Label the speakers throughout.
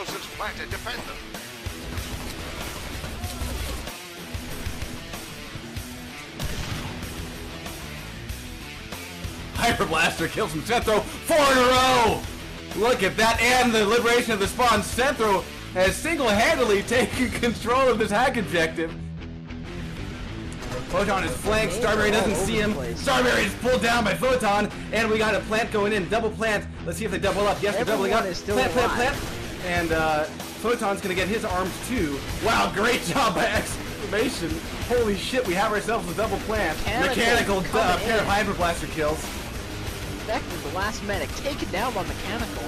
Speaker 1: explosives planted. Defend them.
Speaker 2: Hyper Blaster kills from Centro 4 in a row! Look at that, and the liberation of the spawn. Centro has single-handedly taken control of this hack objective. Photon is flanked, Starberry doesn't see him. Starberry is pulled down by Photon, and we got a plant going in, double plant. Let's see if they double up. Yes, they're doubling up. Plant. And Photon's gonna get his arms too. Wow, great job by exclamation. Holy shit, we have ourselves a double plant. Mechanical pair of Hyper Blaster kills.
Speaker 3: The last medic taken down by Mechanical.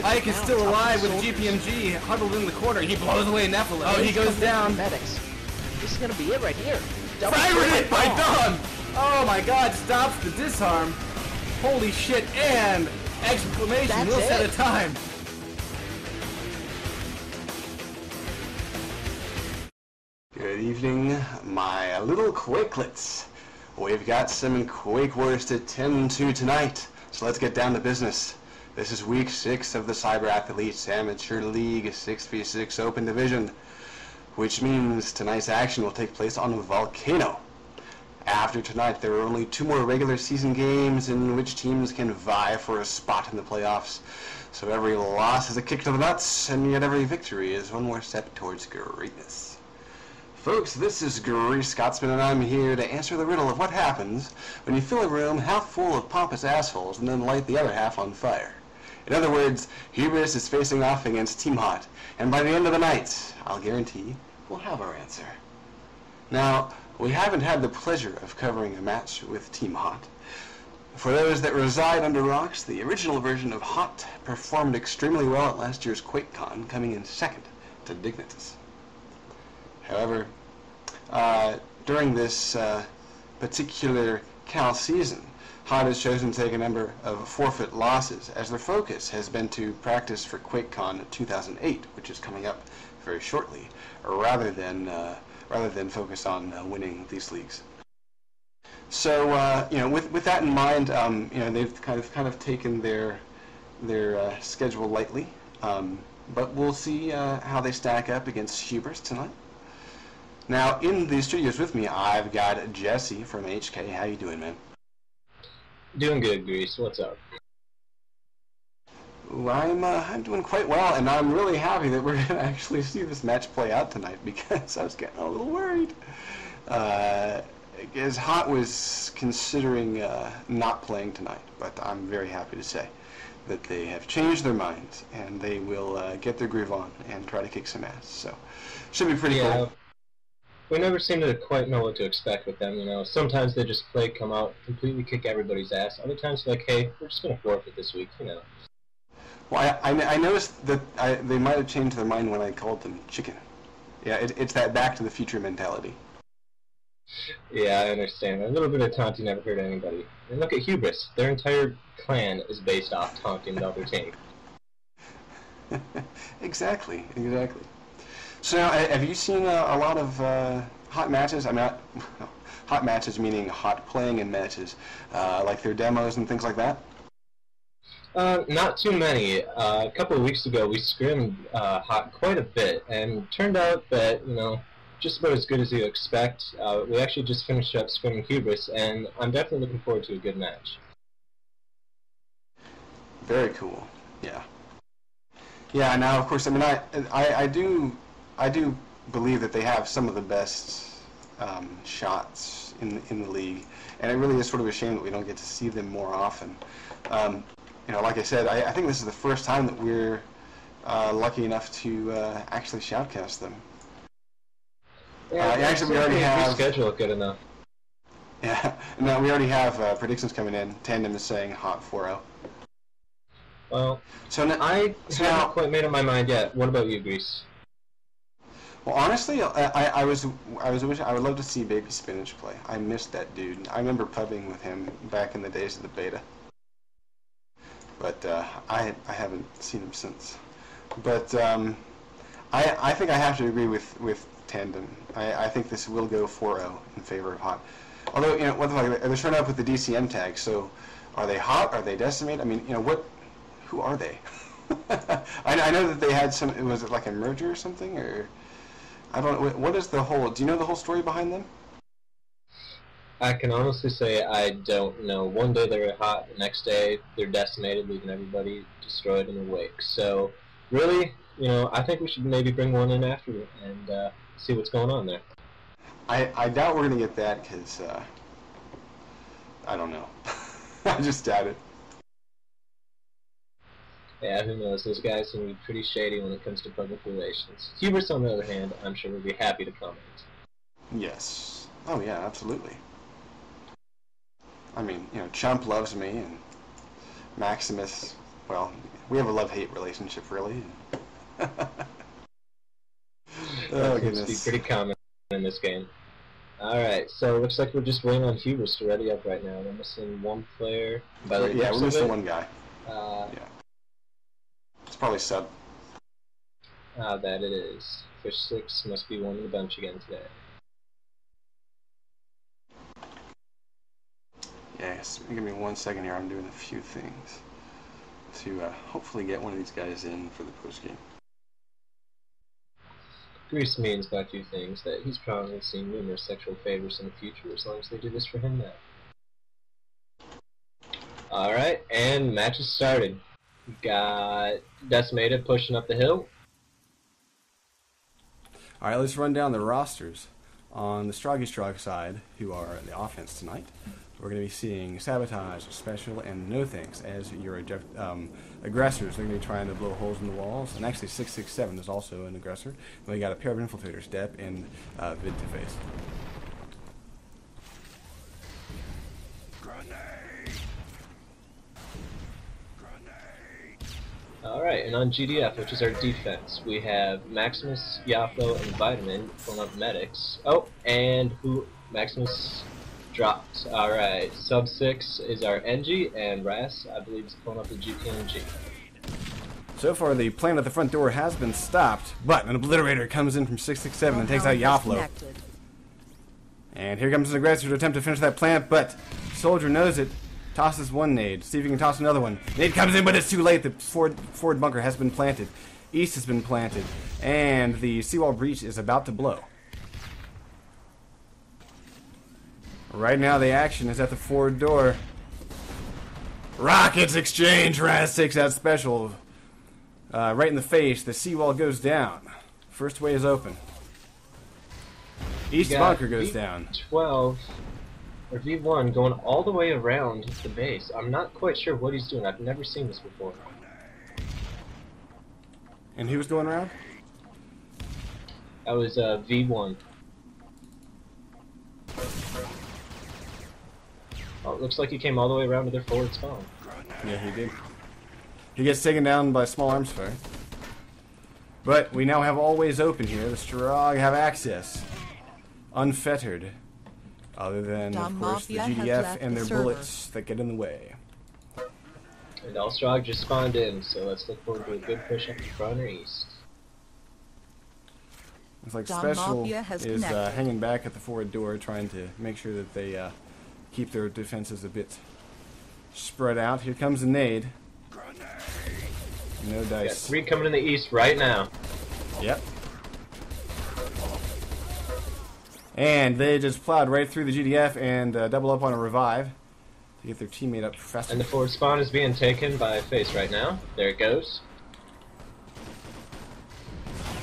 Speaker 2: Ike is still alive with GPMG huddled in the corner. He blows away Nephilim. Oh, he goes down.
Speaker 3: Medics. This is gonna be it right here.
Speaker 2: Cyberathlete by Dawn! Oh my god, stops the disarm. Holy shit, and exclamation will set a time.
Speaker 4: Good evening, my little Quakelets. We've got some Quake Wars to tend to tonight, so let's get down to business. This is week 6 of the Cyberathlete Amateur League 6v6 Open Division, which means tonight's action will take place on Volcano. After tonight, there are only 2 more regular season games in which teams can vie for a spot in the playoffs. So every loss is a kick to the nuts, and yet every victory is one more step towards greatness. Folks, this is Grease Scotsman, and I'm here to answer the riddle of what happens when you fill a room half full of pompous assholes and then light the other half on fire. In other words, Hubris is facing off against Team Hot, and by the end of the night, I'll guarantee we'll have our answer. Now, we haven't had the pleasure of covering a match with Team Hot. For those that reside under rocks, the original version of Hot performed extremely well at last year's QuakeCon, coming in second to Dignitas. However, during this particular Cal season, Hot has chosen to take a number of forfeit losses, as their focus has been to practice for QuakeCon 2008, which is coming up very shortly, rather than focus on winning these leagues. So, with that in mind, they've kind of taken their schedule lightly, but we'll see how they stack up against Hubris tonight. Now, in the studios with me, I've got Jesse from HK. How you doing, man?
Speaker 5: Doing good, Grease. What's up?
Speaker 4: Ooh, I'm doing quite well, and I'm really happy that we're going to actually see this match play out tonight, because I was getting a little worried. As Hot was considering not playing tonight, but I'm very happy to say that they have changed their minds, and they will get their groove on and try to kick some ass. So, should be pretty cool.
Speaker 5: We never seem to quite know what to expect with them, you know. Sometimes they just play, come out, completely kick everybody's ass. Other times, like, hey, we're just going to forfeit this week, you know.
Speaker 4: Well, I noticed that they might have changed their mind when I called them chicken. Yeah, it's that Back to the Future mentality.
Speaker 5: Yeah, I understand. A little bit of taunting never hurt anybody. And look at Hubris. Their entire clan is based off taunting the other team.
Speaker 4: Exactly. So now, have you seen a lot of Hot matches? I mean, Hot matches meaning Hot playing in matches, like their demos and things like that?
Speaker 5: Not too many. A couple of weeks ago, we scrimmed Hot quite a bit, and turned out that, you know, just about as good as you expect. We actually just finished up scrimming Hubris, and I'm definitely looking forward to a good match.
Speaker 4: Very cool. Yeah. Yeah. Now, of course, I mean, I do believe that they have some of the best shots in the league, and it really is sort of a shame that we don't get to see them more often. Like I said, I think this is the first time that we're lucky enough to actually shoutcast them.
Speaker 5: Yeah,
Speaker 4: actually, we already have
Speaker 5: schedule good enough.
Speaker 4: Yeah, no, we already have predictions coming in. Tandem is saying Hot 4-0.
Speaker 5: Well,
Speaker 4: so
Speaker 5: I haven't quite made up my mind yet. What about you, Grease?
Speaker 4: Well, honestly, I would love to see Baby Spinach play. I missed that dude. I remember pubbing with him back in the days of the beta, but I haven't seen him since. But I think I have to agree with Tandem. I think this will go 4-0 in favor of Hot. Although, you know, what the fuck, they're showing up with the DCM tag. So, are they Hot? Are they Decimated? I mean, you know, who are they? I know that they had some. Was it like a merger or something, or I don't know. What is the whole? Do you know the whole story behind them?
Speaker 5: I can honestly say I don't know. One day they were hot, the next day they're decimated, leaving everybody destroyed in a wake. So, really, I think we should maybe bring one in after and see what's going on there.
Speaker 4: I doubt we're gonna get that because I don't know. I just doubt it.
Speaker 5: Yeah, who knows? Those guys can be pretty shady when it comes to public relations. Hubris, on the other hand, I'm sure would be happy to comment.
Speaker 4: Yes. Oh yeah, absolutely. I mean, Chump loves me, and Maximus, well, we have a love-hate relationship, really. Oh, goodness.
Speaker 5: Seems to be pretty common in this game. Alright, so it looks like we're just waiting on Hubris to ready up right now. We're missing one player.
Speaker 4: Yeah, we're missing one guy.
Speaker 5: Yeah.
Speaker 4: It's probably Sub.
Speaker 5: That it is. Fish 6 must be one in the bunch again today.
Speaker 4: Yes, give me 1 second here. I'm doing a few things to hopefully get one of these guys in for the postgame.
Speaker 5: Grease means by a few things that he's probably seen numerous sexual favors in the future as long as they do this for him now. Alright, and match has started. We got Decimated pushing up the hill.
Speaker 2: Alright, let's run down the rosters. On the Stroggy side, who are the offense tonight, we're going to be seeing Sabotage, Special, and No Thanks as your aggressors. They're going to be trying to blow holes in the walls. And actually 667 is also an aggressor. And we got a pair of infiltrators, Dep and Vid to face.
Speaker 5: Alright, and on GDF, which is our defense, we have Maximus, Yafo, and Vitamin pulling up medics. Oh, and Maximus dropped. Alright, sub 6 is our NG, and Ras, I believe, is pulling up the GPNG.
Speaker 2: So far, the plan at the front door has been stopped, but an obliterator comes in from 667 and takes out Yaflo. And here comes an aggressor to attempt to finish that plant, but Soldier knows it. Tosses one nade. See if he can toss another one. Nade comes in, but it's too late. The forward bunker has been planted. East has been planted. And the seawall breach is about to blow. Right now, the action is at the forward door. Rockets exchange. Raz takes out Special. Right in the face. The seawall goes down. First way is open. East bunker goes down.
Speaker 5: 12. Or V1 going all the way around the base. I'm not quite sure what he's doing. I've never seen this before.
Speaker 2: And who was going around?
Speaker 5: That was V1. Oh, it looks like he came all the way around to their forward spawn.
Speaker 2: Yeah, he did. He gets taken down by small arms fire. But we now have all ways open here. The Strog have access. Unfettered. Other than, of course, the GDF and their bullets that get in the way.
Speaker 5: And Strog just spawned in, so let's look forward to a good push up the front or east.
Speaker 2: Looks like Special is hanging back at the forward door, trying to make sure that they keep their defenses a bit spread out. Here comes a nade. No dice.
Speaker 5: Got 3 coming in the east right now.
Speaker 2: Yep. And they just plowed right through the GDF and double up on a revive to get their teammate up faster.
Speaker 5: And the forward spawn is being taken by Face right now. There it goes.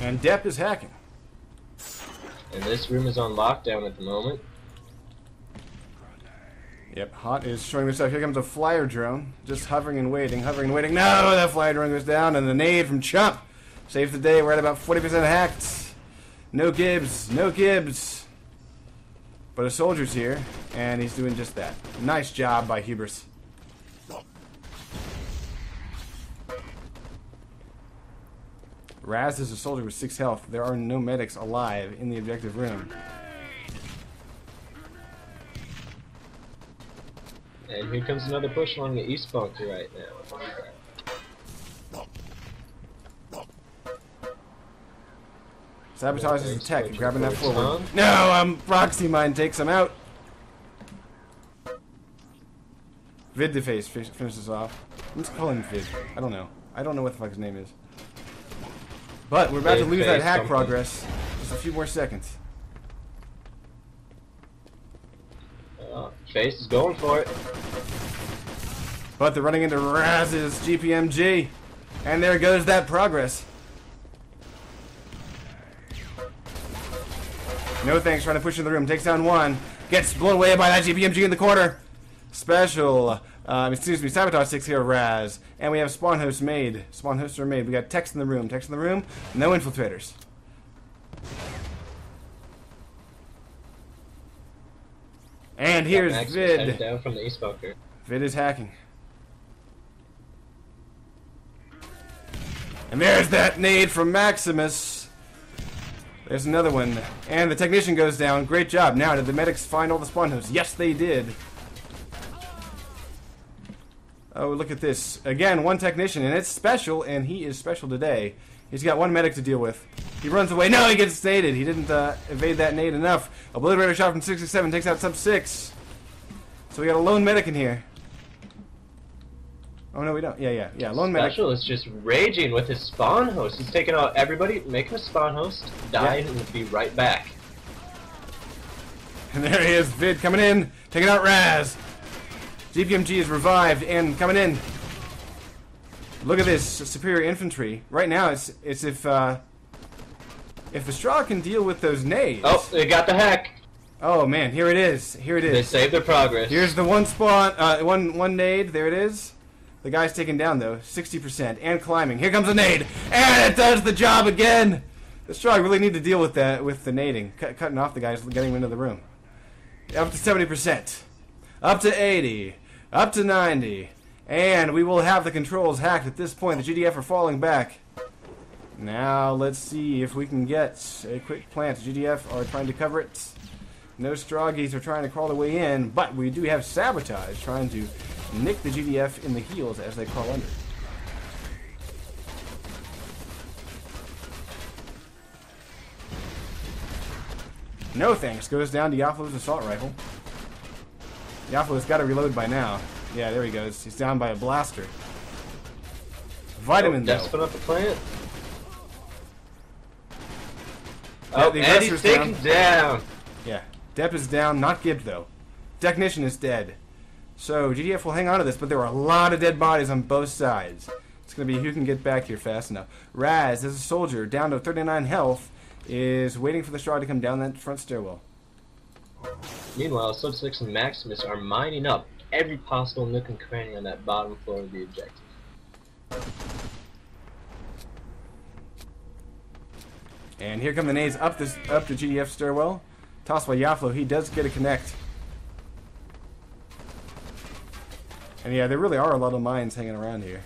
Speaker 2: And Dep is hacking.
Speaker 5: And this room is on lockdown at the moment.
Speaker 2: Yep, Hot is showing their stuff. Here comes a flyer drone, just hovering and waiting, hovering and waiting. No, that flyer drone goes down, and the nade from Chump saves the day. We're at about 40% hacked. No Gibbs, no Gibbs. But a soldier's here, and he's doing just that. Nice job by Hubris. Raz is a soldier with 6 health. There are no medics alive in the objective room.
Speaker 5: And here comes another push along the east bunker right now.
Speaker 2: Sabotage his attack, grabbing that forward. No, Proxy Mine takes him out. Vid the face finishes off. Let's call him Vid. I don't know. I don't know what the fuck his name is. But we're about to lose that hack progress. Just a few more seconds.
Speaker 5: Face is going for it.
Speaker 2: But they're running into Raz's GPMG. And there goes that progress. No thanks, trying to push in the room. Takes down one. Gets blown away by that GPMG in the corner. Special. Excuse me, Sabotage 6 here, Raz. And we have spawn hosts made. Spawn hosts are made. We got techs in the room. Techs in the room. No infiltrators. And here's Vid.
Speaker 5: Down from the East bunker.
Speaker 2: Vid is hacking. And there's that nade from Maximus. There's another one. And the technician goes down. Great job. Now, did the medics find all the spawn hosts? Yes, they did. Oh, look at this. Again, one technician, and it's special, and he is special today. He's got one medic to deal with. He runs away. No, he gets naded. He didn't evade that nade enough. Obliterator shot from 667 takes out sub 6. So we got a lone medic in here. Oh, no, we don't. Yeah. Lone medic.
Speaker 5: Special is just raging with his spawn host. He's taking out everybody, making a spawn host, dying, and be right back.
Speaker 2: And there he is. Vid coming in, taking out Raz. GPMG is revived and coming in. Look at this superior infantry. Right now, it's if the Straw can deal with those nades.
Speaker 5: Oh, they got the hack.
Speaker 2: Oh man, here it is. Here it is.
Speaker 5: They saved their progress.
Speaker 2: Here's the one spawn, one nade. There it is. The guy's taken down though, 60% and climbing. Here comes a nade, and it does the job again. The Straw really need to deal with that with the nading, cutting off the guys, getting them into the room. Up to 70%, up to 80, up to 90. And we will have the controls hacked at this point. The GDF are falling back. Now let's see if we can get a quick plant. The GDF are trying to cover it. No Stroggies are trying to crawl their way in, but we do have Sabotage trying to nick the GDF in the heels as they crawl under. No thanks. Goes down to Yaflo's assault rifle. Yaflo's got to reload by now. Yeah, there he goes. He's down by a blaster. Vitamin, though.
Speaker 5: Put up the plant.
Speaker 2: Yeah,
Speaker 5: Oh, and he's taken down.
Speaker 2: Yeah, Depp is down. Not Gibbs, though. Technician is dead. So, GDF will hang on to this, but there are a lot of dead bodies on both sides. It's going to be who can get back here fast enough. Raz, as a soldier, down to 39 health, is waiting for the Straw to come down that front stairwell.
Speaker 5: Meanwhile, Sub 6 and Maximus are mining up every possible nook and cranny on that bottom floor of the objective.
Speaker 2: And here come the nades up the GDF stairwell. Tossed by Yaflo. He does get a connect. And yeah, there really are a lot of mines hanging around here.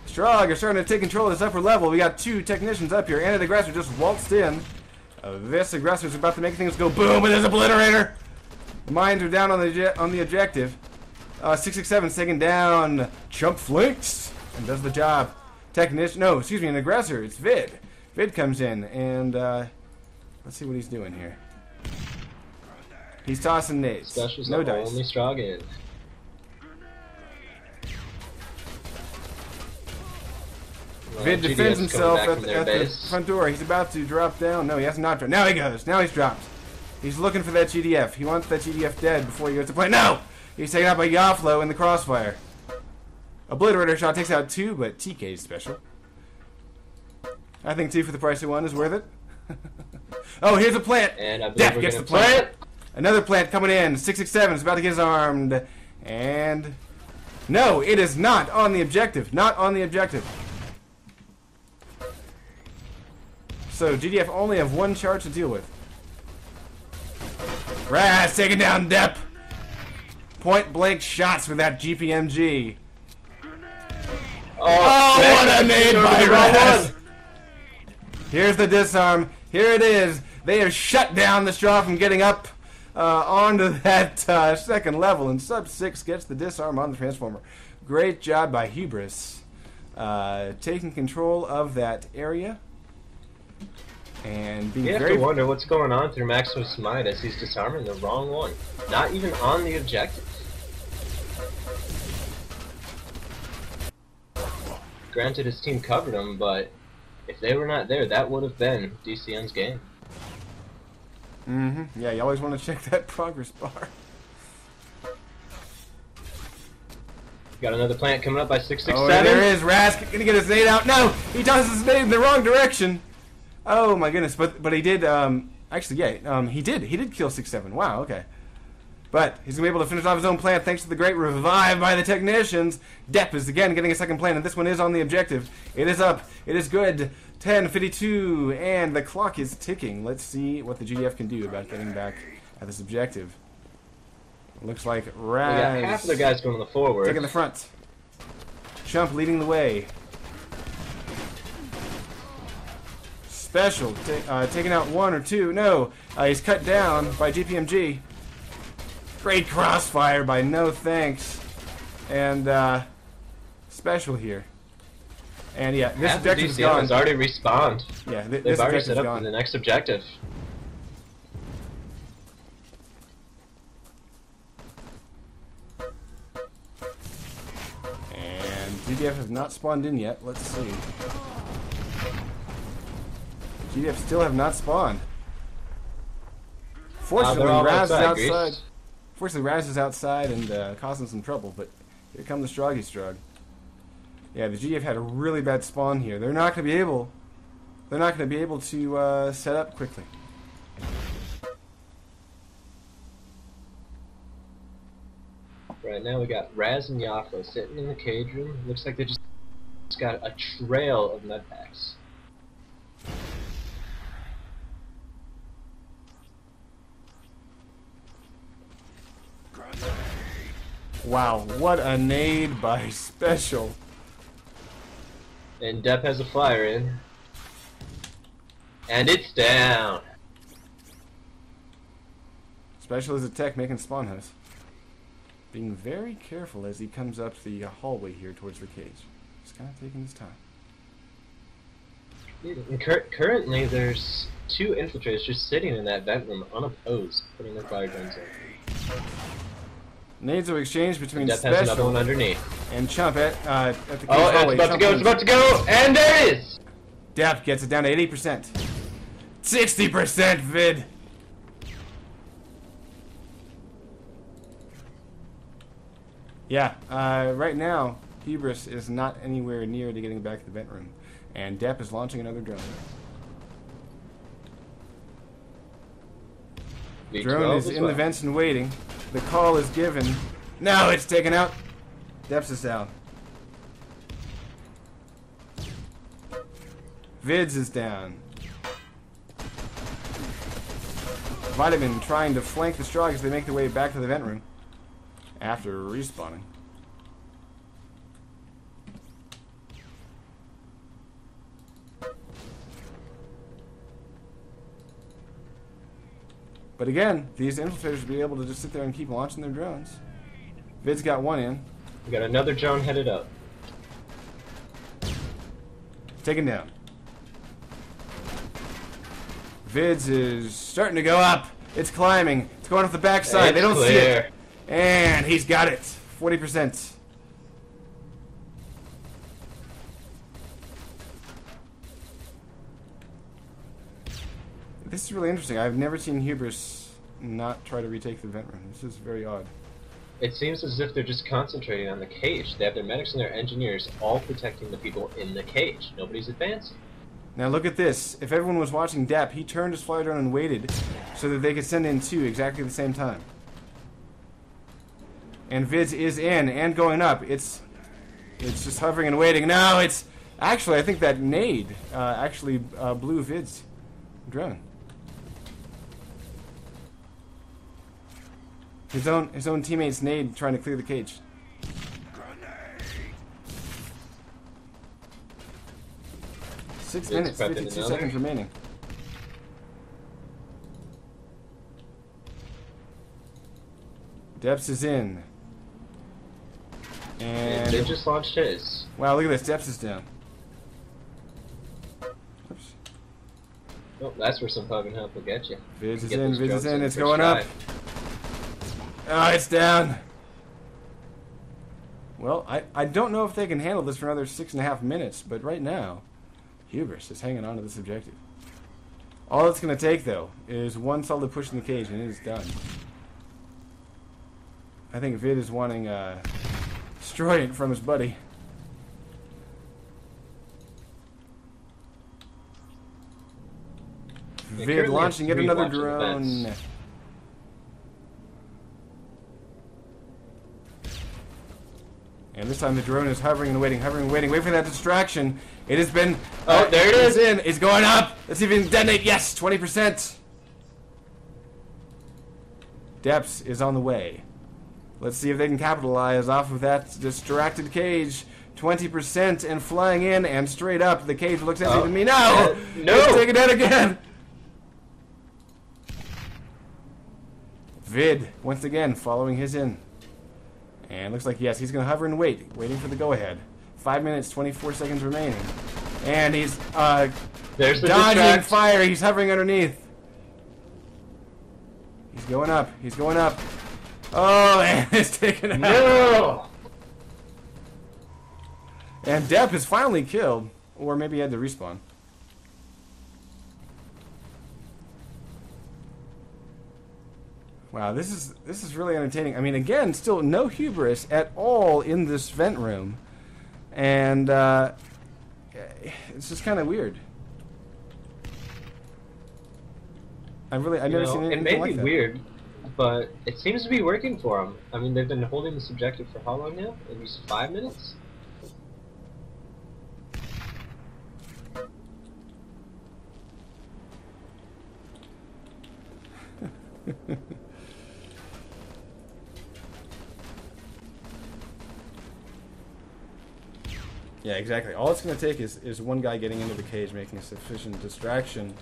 Speaker 2: Strog are starting to take control of this upper level. We got two technicians up here, and an aggressor just waltzed in. This aggressor's about to make things go boom, and there's an obliterator. The mines are down on the objective. 667's taking down Chump Flinks and does the job. Technician, no, excuse me, an aggressor. It's Vid. Vid comes in and let's see what he's doing here. He's tossing nades.
Speaker 5: Special's
Speaker 2: no
Speaker 5: the
Speaker 2: dice.
Speaker 5: only Strog in.
Speaker 2: Vid defends himself at the front door. He's about to drop down. No, he has not dropped. Now he goes. Now he's dropped. He's looking for that GDF. He wants that GDF dead before he goes to play. No! He's taken out by Yaflo in the crossfire. Obliterator shot takes out 2, but TK's special. I think 2 for the price of 1 is worth it. Oh, here's a plant.
Speaker 5: And I believe
Speaker 2: Death
Speaker 5: we're
Speaker 2: gets
Speaker 5: gonna
Speaker 2: the plant. Another plant coming in. 667 is about to get his armed. And... no, it is not on the objective. Not on the objective. So, GDF only have 1 charge to deal with. Raz taking down Depp. Point blank shots with that GPMG. Oh, what a nade by Raz! Here's the disarm. Here it is. They have shut down the Straw from getting up onto that second level, and Sub 6 gets the disarm on the Transformer. Great job by Hubris. Taking control of that area. And being
Speaker 5: you have to wonder what's going on through Maximus' mind as he's disarming the wrong one. Not even on the objective. Granted, his team covered him, but if they were not there, that would have been DCN's game.
Speaker 2: Mm-hmm. Yeah, you always want to check that progress bar.
Speaker 5: Got another plant coming up by 667.
Speaker 2: Oh, there is. Rask gonna get his nade out. No, he tosses his nade in the wrong direction. Oh my goodness, but he did. Actually, yeah, he did kill 6-7. Wow, okay. But he's gonna be able to finish off his own plant thanks to the great revive by the technicians. Depp is again getting a second plant, and this one is on the objective. It is up. It is good. 10:52, and the clock is ticking. Let's see what the GDF can do about getting back at this objective. Looks like Raz.
Speaker 5: We got half of the guys going to the forward.
Speaker 2: Taking the front. Chump leading the way. Special taking out one or two. No, he's cut down by GPMG. Great crossfire by No Thanks. And Special here. And yeah, this objective is gone.
Speaker 5: Has already respawned.
Speaker 2: Yeah,
Speaker 5: they've already set up for the next objective.
Speaker 2: GDF have not spawned in yet. Let's see. GDF still have not spawned. Fortunately, Raz is outside. Fortunately, Raz is outside and causing some trouble. But here come the Stroggy Strog. Yeah, the GDF had a really bad spawn here. They're not going to be able. They're not going to be able to set up quickly.
Speaker 5: Right now we got Raz and Yaffa sitting in the cage room. Looks like they just got a trail of med packs.
Speaker 2: Wow, what a nade by Special.
Speaker 5: And Depp has a flyer in. And it's down.
Speaker 2: Special is a tech making spawn house. Being very careful as he comes up the hallway here towards the cage. Just kind of taking his time.
Speaker 5: Currently, there's two infiltrators just sitting in that vent room unopposed, putting their fire guns in.
Speaker 2: Nades are exchanged between
Speaker 5: Depp has another one underneath.
Speaker 2: And Chump at the cage
Speaker 5: Oh,
Speaker 2: hallway.
Speaker 5: it's about to go, it's about to go, and there it is!
Speaker 2: Depp gets it down to 80%. 60% Vid! Yeah, right now, Hubris is not anywhere near to getting back to the vent room. And Depp is launching another drone. Drone is in the vents and waiting. The call is given. Now it's taken out. Depp's is down. Vids is down. Vitamin trying to flank the Strog as they make their way back to the vent room. After respawning. But again, these infiltrators will be able to just sit there and keep launching their drones. Vid's got one in.
Speaker 5: We got another drone headed up.
Speaker 2: Taken down. Vids is starting to go up. It's climbing. It's going off the backside. They don't see it. And he's got it. 40%. This is really interesting. I've never seen Hubris not try to retake the vent room. This is very odd.
Speaker 5: It seems as if they're just concentrating on the cage. They have their medics and their engineers all protecting the people in the cage. Nobody's advancing.
Speaker 2: Now look at this. If everyone was watching Depp, he turned his flyer drone and waited so that they could send in two exactly at the same time. And Vids is in and going up. It's just hovering and waiting. No, it's actually, I think that nade actually blew Vids' drone. His own teammate's nade trying to clear the cage. 6 minutes, 52 seconds remaining. Deps is in. And
Speaker 5: they just launched his.
Speaker 2: Wow, look at this. Deps is down. Oops.
Speaker 5: Oh, that's where some pumping help will get you.
Speaker 2: Vids is in, Vids is in. It's going up. Oh, it's down. Well, I don't know if they can handle this for another 6.5 minutes, but right now, Hubris is hanging on to this objective. All it's going to take, though, is one solid push in the cage, and it is done. I think Vid is wanting destroy it from his buddy. Vid launching yet another drone. And this time the drone is hovering and waiting, wait for that distraction. It has been...
Speaker 5: Oh, there it is!
Speaker 2: It's going up! Let's see if it can detonate. Yes, 20%! Depths is on the way. Let's see if they can capitalize off of that distracted cage. 20% and flying in and straight up. The cage looks empty to me. No!
Speaker 5: No!
Speaker 2: Let's take it out again! Vid, once again, following his in. And looks like, yes, he's going to hover and waiting for the go-ahead. 5 minutes, 24 seconds remaining. And he's
Speaker 5: there's the
Speaker 2: dodging
Speaker 5: distract.
Speaker 2: fire. He's hovering underneath. He's going up. He's going up. Oh, and it's taken out.
Speaker 5: No!
Speaker 2: And Depp is finally killed. Or maybe he had to respawn. Wow, this is really entertaining. I mean, again, still no hubris at all in this vent room, and it's just kind of weird. I've never seen anything like that.
Speaker 5: It may be weird, but it seems to be working for them. I mean, they've been holding this objective for how long now? At least 5 minutes.
Speaker 2: Yeah, exactly. All it's going to take is one guy getting into the cage, making a sufficient distraction.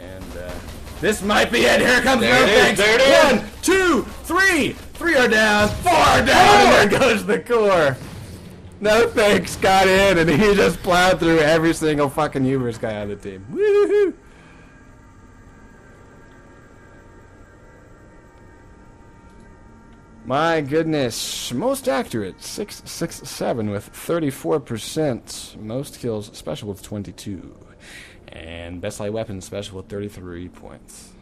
Speaker 2: And this might be it. Here comes
Speaker 5: There it is. There it is.
Speaker 2: 1, 2, 3. 3 are down. 4 are down. And there goes the core. No thanks. Got in, and he just plowed through every single fucking hubris guy on the team. Woohoo! My goodness, most accurate, 667 with 34%. Most kills, special with 22. And best light weapon, special with 33 points.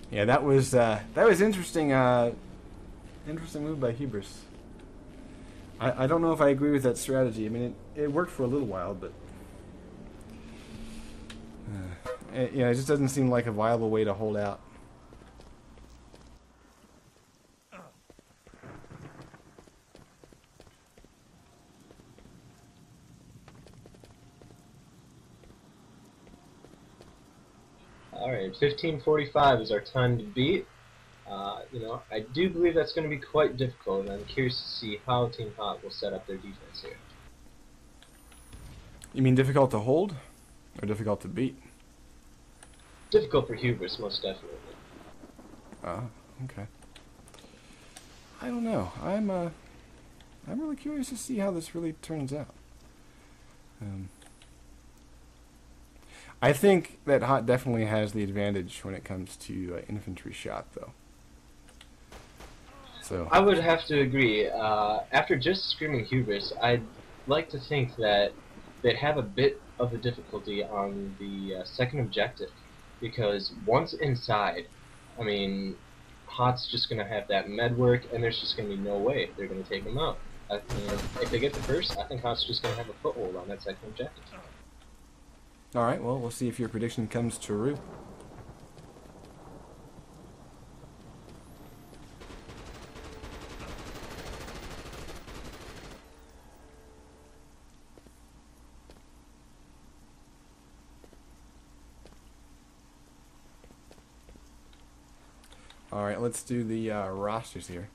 Speaker 2: Yeah, that was interesting. Interesting move by Hubris. I don't know if I agree with that strategy. I mean, it worked for a little while, but it just doesn't seem like a viable way to hold out.
Speaker 5: Alright, 15:45 is our time to beat. I do believe that's going to be quite difficult, and I'm curious to see how Team Hot will set up their defense here.
Speaker 2: You mean difficult to hold, or difficult to beat?
Speaker 5: Difficult for Hubris, most definitely.
Speaker 2: Okay. I don't know. I'm really curious to see how this really turns out. I think that Hot definitely has the advantage when it comes to infantry shot, though. So
Speaker 5: I would have to agree. After just screaming Hubris, I'd like to think that they'd have a bit of a difficulty on the second objective, because once inside, I mean, Hot's just going to have that med work, and there's just going to be no way they're going to take him out. If they get the first, I think Hot's just going to have a foothold on that second objective.
Speaker 2: Alright, well, we'll see if your prediction comes true. Alright, let's do the rosters here.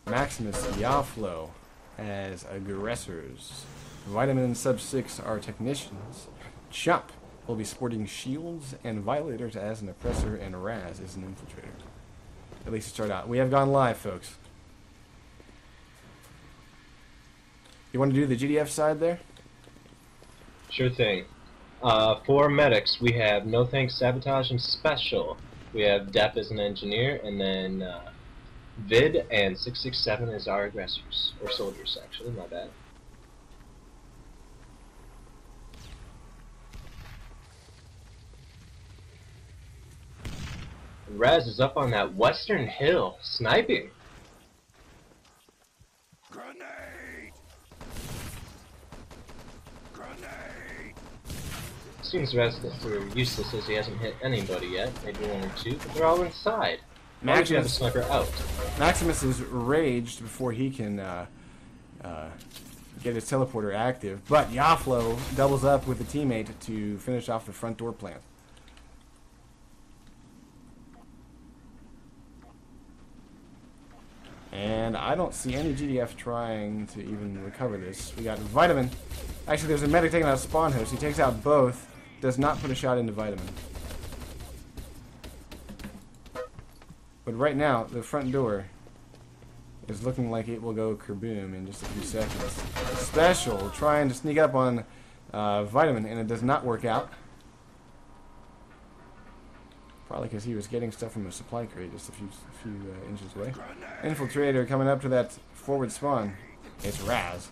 Speaker 2: Maximus Yaflo as aggressors. Vitamin and Sub 6 are technicians. Chop will be sporting shields, and Violators as an oppressor, and Raz is an infiltrator. At least to start out. We have gone live, folks. You want to do the GDF side there?
Speaker 5: Sure thing. For medics, we have No Thanks, Sabotage, and Special. We have Depp as an engineer, and then Vid and 667 as our aggressors. Or soldiers, actually, my bad. Raz is up on that western hill, sniping.
Speaker 1: Grenade! Grenade!
Speaker 5: Seems Raz are useless as he hasn't hit anybody yet, maybe one or two, but they're all inside. Maximus have a sniper out.
Speaker 2: Maximus is raged before he can get his teleporter active, but Yaflo doubles up with a teammate to finish off the front door plant. And I don't see any GDF trying to even recover this. We got Vitamin. Actually, there's a medic taking out a spawn host. He takes out both. Does not put a shot into Vitamin. But right now, the front door is looking like it will go kerboom in just a few seconds. Special trying to sneak up on Vitamin, and it does not work out. Probably because he was getting stuff from a supply crate just a few inches away. Infiltrator coming up to that forward spawn. It's Raz.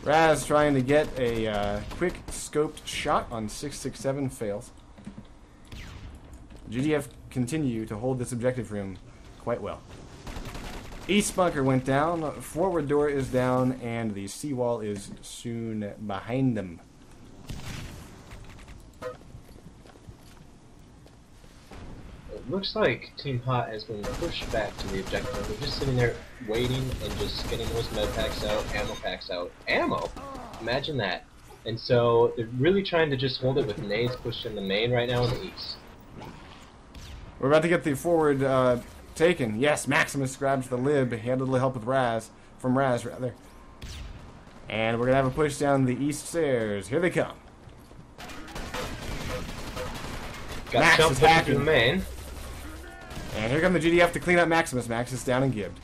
Speaker 2: Raz trying to get a quick scoped shot on 667, fails. GDF continue to hold this objective room quite well. East bunker went down, forward door is down, and the seawall is soon behind them.
Speaker 5: It looks like Team Hot has been pushed back to the objective. They're just sitting there waiting and just getting those med packs out, ammo packs out. Ammo! Imagine that. And so they're really trying to just hold it with nades pushed in the main right now in the east.
Speaker 2: We're about to get the forward taken. Yes, Maximus grabs the lib. He had a little help with from Raz rather. And we're gonna have a push down the east stairs. Here they come.
Speaker 5: Got jump back in the main.
Speaker 2: And here come the GDF to clean up Maximus. Max is down and gibbed.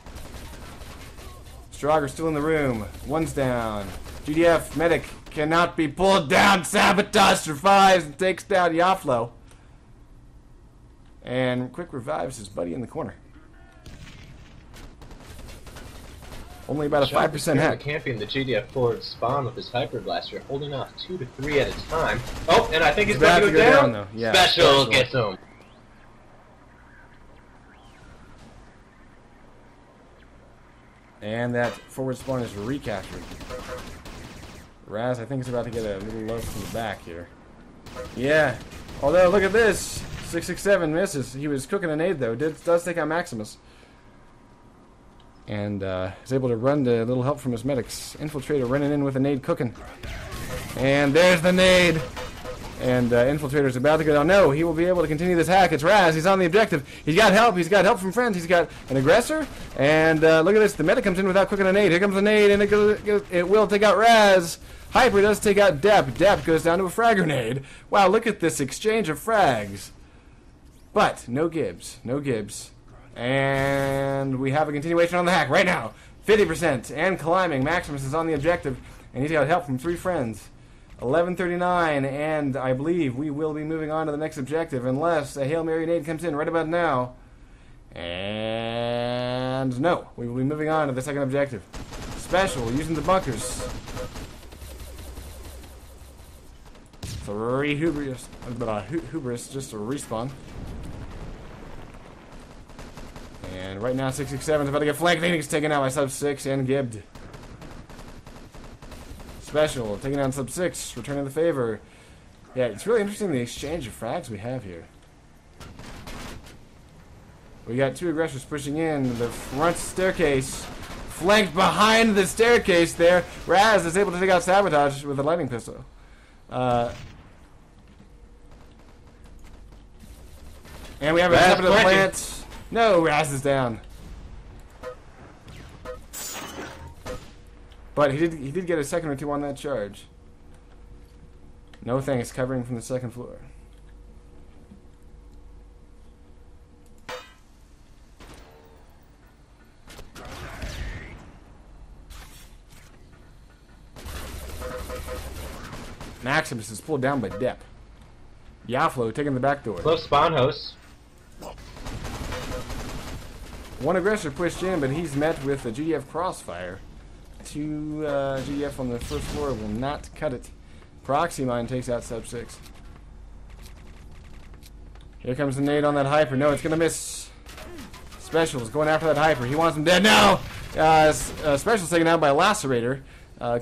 Speaker 2: Stroger's still in the room. One's down. GDF medic cannot be pulled down. Sabotage survives and takes down Yaflo. And quick revives his buddy in the corner. Only about a 5% hit.
Speaker 5: Camping the GDF forward spawn with his hyper blaster, holding off 2 to 3 at a time. Oh, and I think he's about to go down.
Speaker 2: Though. Yeah,
Speaker 5: Special gets him.
Speaker 2: And that forward spawn is recaptured. Raz, I think, is about to get a little love from the back here. Yeah. Although, look at this. 667 misses. He was cooking a nade, though. Does take out Maximus. And is able to run to a little help from his medics. Infiltrator running in with a nade cooking. And there's the nade. And Infiltrator's about to go down. No, he will be able to continue this hack. It's Raz. He's on the objective. He's got help. He's got help from friends. He's got an aggressor. And look at this. The medic comes in without cooking a nade. Here comes the nade, and it will take out Raz. Hyper does take out Depp. Depp goes down to a frag grenade. Wow, look at this exchange of frags. But no Gibbs. No Gibbs. And we have a continuation on the hack right now. 50% and climbing. Maximus is on the objective, and he's got help from 3 friends. 11:39, and I believe we will be moving on to the next objective unless a Hail Mary nade comes in right about now. And no, we will be moving on to the second objective. Special, using the bunkers. 3 hubris just a respawn. And right now 667 is about to get flanked. Phoenix taken out by sub 6 and gibbed. Special, taking down sub 6, returning the favor. Yeah, it's really interesting the exchange of frags we have here. We got 2 aggressors pushing in the front staircase, flanked behind the staircase there. Raz is able to take out Sabotage with a lightning pistol. And we have a top of the plant. No, Raz is down. But he did get a second or 2 on that charge. No thanks, covering from the second floor. Maximus is pulled down by Depp. Yaflo taking the back door.
Speaker 5: Close spawn host.
Speaker 2: One aggressor pushed in, but he's met with a GDF crossfire. 2 GDF on the first floor will not cut it. Proxy Mine takes out Sub 6. Here comes the nade on that Hyper. No, it's going to miss. Special's going after that Hyper. He wants him dead now. Special's taken out by a Lacerator.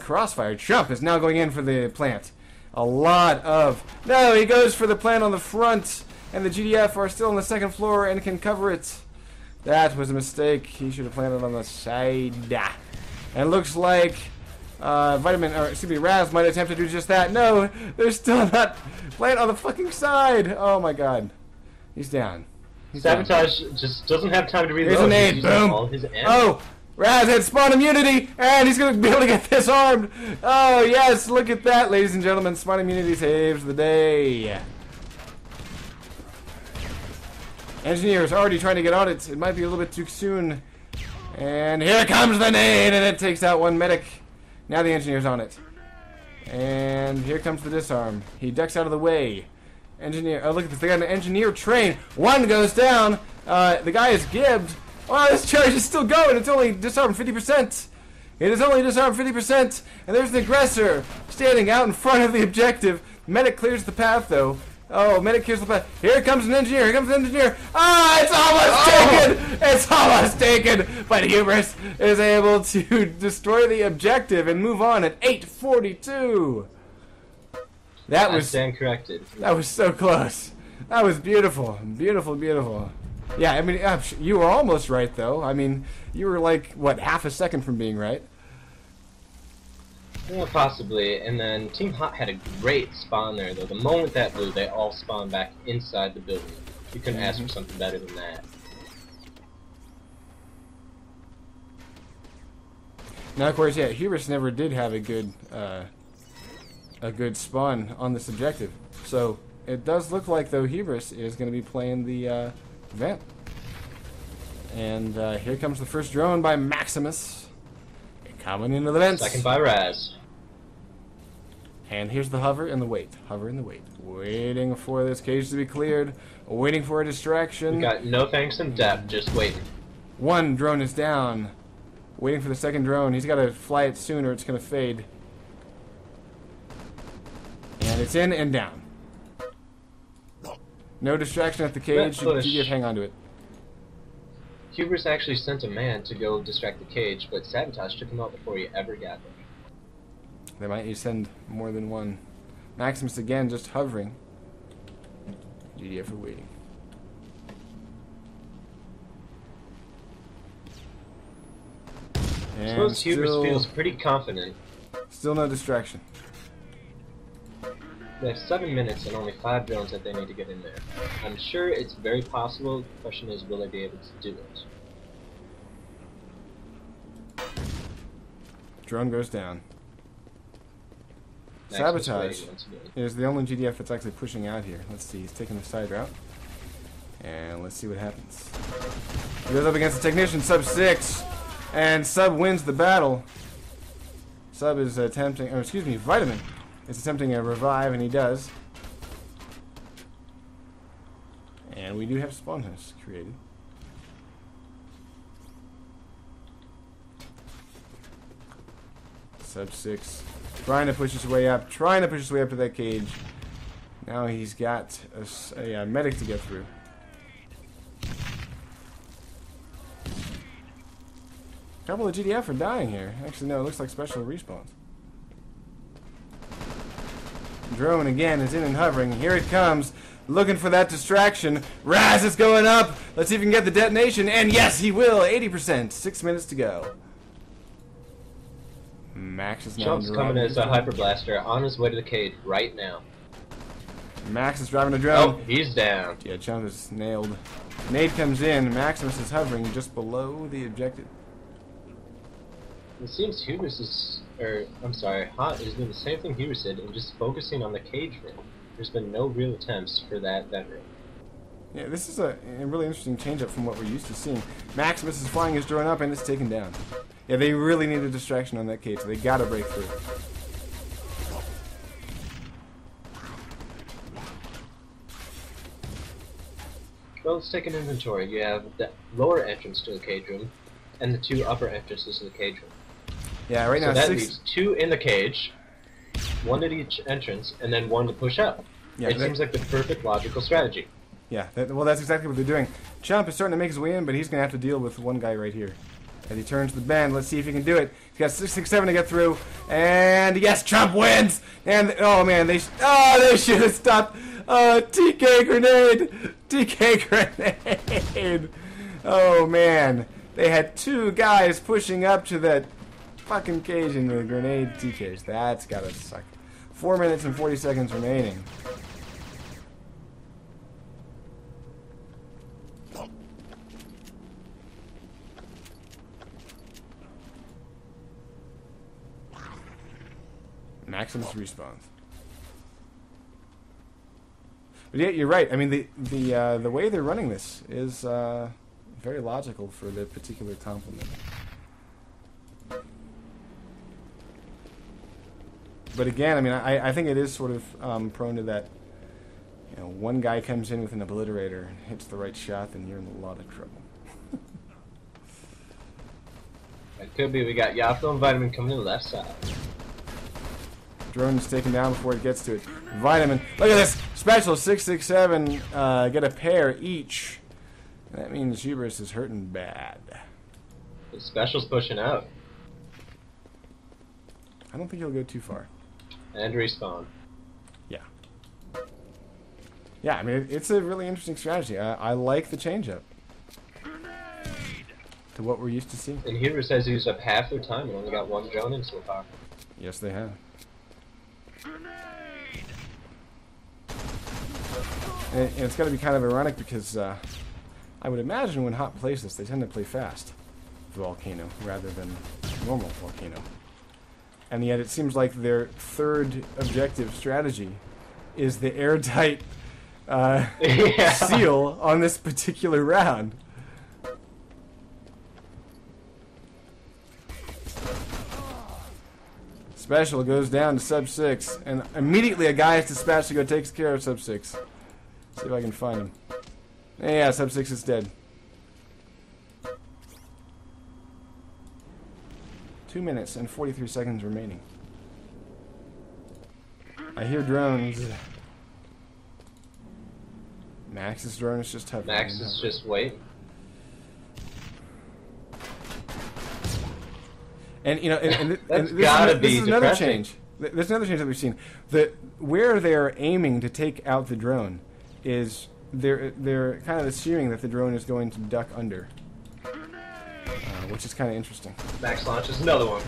Speaker 2: Crossfire. Chump is now going in for the plant. A lot of... No, he goes for the plant on the front. And the GDF are still on the second floor and can cover it. That was a mistake. He should have planted on the side. And it looks like Raz might attempt to do just that. No, they're still not plant on the fucking side. Oh my god. He's down.
Speaker 5: Sabotage just doesn't have time to reload.
Speaker 2: Here's a nade. Boom. Oh, Raz had spawn immunity, and he's going to be able to get this armed. Oh, yes, look at that, ladies and gentlemen. Spawn immunity saves the day. Engineer's already trying to get on it. It might be a little bit too soon. And here comes the nade, and it takes out one medic. Now the engineer's on it. And here comes the disarm. He ducks out of the way. Engineer, oh look at this, they got an engineer train. One goes down. The guy is gibbed. Oh, this charge is still going. It's only disarmed 50%. It is only disarmed 50%. And there's the aggressor standing out in front of the objective. Medic clears the path though. Oh, medic clears the path. Here comes an engineer. Here comes an engineer. Ah, it's almost taken. It's almost taken. But Hubris is able to destroy the objective and move on at 8:42. That was... I
Speaker 5: stand corrected.
Speaker 2: That was so close. That was beautiful. Beautiful, beautiful. Yeah, I mean, you were almost right, though. I mean, you were like, what, half a second from being right?
Speaker 5: Yeah, possibly. And then Team Hot had a great spawn there, though. The moment that blew, they all spawned back inside the building. You couldn't ask for something better than that.
Speaker 2: Now, of course, yeah, Hubris never did have a good spawn on this objective. So, it does look like, though, Hubris is going to be playing the vent. And here comes the first drone by Maximus. Coming into the vents.
Speaker 5: Second by Raz.
Speaker 2: And here's the hover and the wait. Hover and the wait. Waiting for this cage to be cleared. Waiting for a distraction.
Speaker 5: We got no thanks in depth, just waiting.
Speaker 2: One drone is down. Waiting for the second drone. He's got to fly it soon or it's going to fade. And it's in and down. No distraction at the cage. GDF hang on to it.
Speaker 5: Hubris actually sent a man to go distract the cage, but Sabotage took him out before he ever got there.
Speaker 2: They might send more than one. Maximus again just hovering. GDF are waiting.
Speaker 5: I suppose Hubris feels pretty confident.
Speaker 2: Still no distraction.
Speaker 5: They have 7 minutes and only 5 drones that they need to get in there. I'm sure it's very possible. The question is, will they be able to do it?
Speaker 2: Drone goes down.
Speaker 5: Maximus
Speaker 2: Sabotage is the only GDF that's actually pushing out here. Let's see, he's taking the side route. And let's see what happens. He goes up against the technician, Sub 6. And Sub wins the battle. Sub is attempting, or excuse me, Vitamin is attempting a revive, and he does. And we do have spawn hosts created. Sub 6 trying to push his way up, to that cage. Now he's got a medic to get through. A couple of GDF are dying here. Actually, no, it looks like special respawns. Drone again is in and hovering. Here it comes. Looking for that distraction. Raz is going up. Let's see if he can get the detonation. And yes, he will. 80%. 6 minutes to go. Max is now
Speaker 5: Chump's coming as a Hyper Blaster on his way to the cage right now.
Speaker 2: Max is driving a drone.
Speaker 5: Oh, he's down.
Speaker 2: Yeah, Chump is nailed. Nade comes in. Maximus is hovering just below the objective.
Speaker 5: It seems Hubris is, Hot is doing the same thing Hubris did and just focusing on the cage room. There's been no real attempts for that room.
Speaker 2: Yeah, this is a really interesting change-up from what we're used to seeing. Maximus is flying his drone up and it's taken down. Yeah, they really need a distraction on that cage, so they gotta break through.
Speaker 5: Well, let's take an inventory. You have the lower entrance to the cage room, and the 2 upper entrances to the cage room.
Speaker 2: Yeah, right now
Speaker 5: so that leaves 2 in the cage, 1 at each entrance, and then 1 to push up.
Speaker 2: Yeah,
Speaker 5: it seems like the perfect logical strategy.
Speaker 2: Yeah, well, that's exactly what they're doing. Chump is starting to make his way in, but he's going to have to deal with one guy right here. As he turns the bend, let's see if he can do it. He's got 667 to get through, and yes, Chump wins. And oh man, they should have stopped. TK grenade. Oh man, they had 2 guys pushing up to that fucking cage in the grenade TKs. That's gotta suck. 4 minutes and 40 seconds remaining. Maximus respawns. But yeah, you're right. I mean, the way they're running this is very logical for the particular complement. But again, I mean, I think it is sort of prone to that. You know, one guy comes in with an obliterator and hits the right shot, then you're in a lot of trouble.
Speaker 5: It could be we got Yafo and Vitamin coming to the left side.
Speaker 2: Drone is taken down before it gets to it. Vitamin. Look at this. Special 667. Get a pair each. That means hubris is hurting bad.
Speaker 5: The special's pushing out.
Speaker 2: I don't think he'll go too far.
Speaker 5: And respawn.
Speaker 2: Yeah. Yeah, I mean, it's a really interesting strategy. I like the change-up to what we're used to seeing.
Speaker 5: And Hubris has used up half their time and only got 1 drone in so far.
Speaker 2: Yes, they have. And it's got to be kind of ironic because I would imagine when Hot plays this, they tend to play fast Volcano rather than normal Volcano. And yet it seems like their third objective strategy is the airtight seal on this particular round. Special goes down to sub 6, and immediately a guy is dispatched to go take care of sub 6. See if I can find him. Yeah, sub 6 is dead. 2 minutes and 43 seconds remaining. I hear drones. Max's drone is just hovering.
Speaker 5: Max is just waiting.
Speaker 2: And you know, and
Speaker 5: That's
Speaker 2: this
Speaker 5: gotta be
Speaker 2: is another
Speaker 5: depressing.
Speaker 2: change. There's another change that we've seen. Where they're aiming to take out the drone is they're kind of assuming that the drone is going to duck under, which is kind of interesting.
Speaker 5: Max launches another one.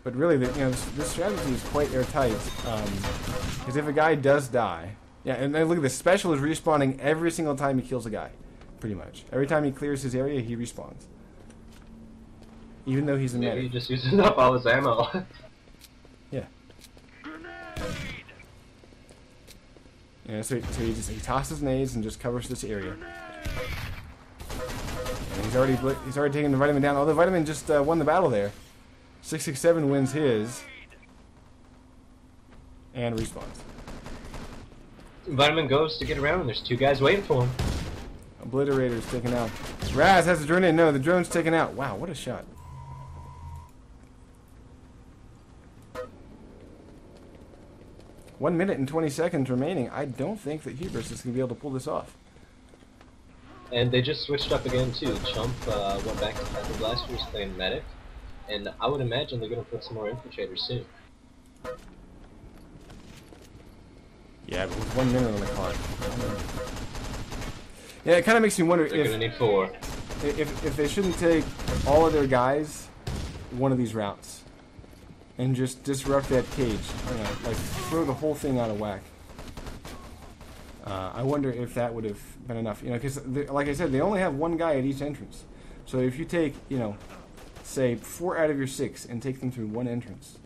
Speaker 2: But really, this strategy is quite airtight. Because if a guy does die, yeah, and then look at this. Special is respawning every single time he kills a guy, pretty much. Every time he clears his area, he respawns. Even though he's a medic.
Speaker 5: Maybe he just uses up all his ammo.
Speaker 2: Yeah. Yeah, so he tosses nades and just covers this area. And he's already taken the Vitamin down. Although Vitamin just won the battle there. 667 wins his and respawns.
Speaker 5: Vitamin goes to get around and there's 2 guys waiting for him.
Speaker 2: Obliterator's taken out. Raz has the drone in. No, the drone's taken out. Wow, what a shot. One minute and 20 seconds remaining. I don't think that Hubris is going to be able to pull this off.
Speaker 5: And they just switched up again too. Chump went back to Panther Blaster, was playing medic. And I would imagine they're going to put some more infiltrators soon.
Speaker 2: Yeah, but with 1 minute on the clock. Yeah, it kind of makes me wonder
Speaker 5: They're going to need 4.
Speaker 2: if they shouldn't take all of their guys one of these routes and just disrupt that cage, you know, like throw the whole thing out of whack. I wonder if that would have been enough, you know, because like I said, they only have 1 guy at each entrance. So if you take, you know, say 4 out of your 6 and take them through 1 entrance,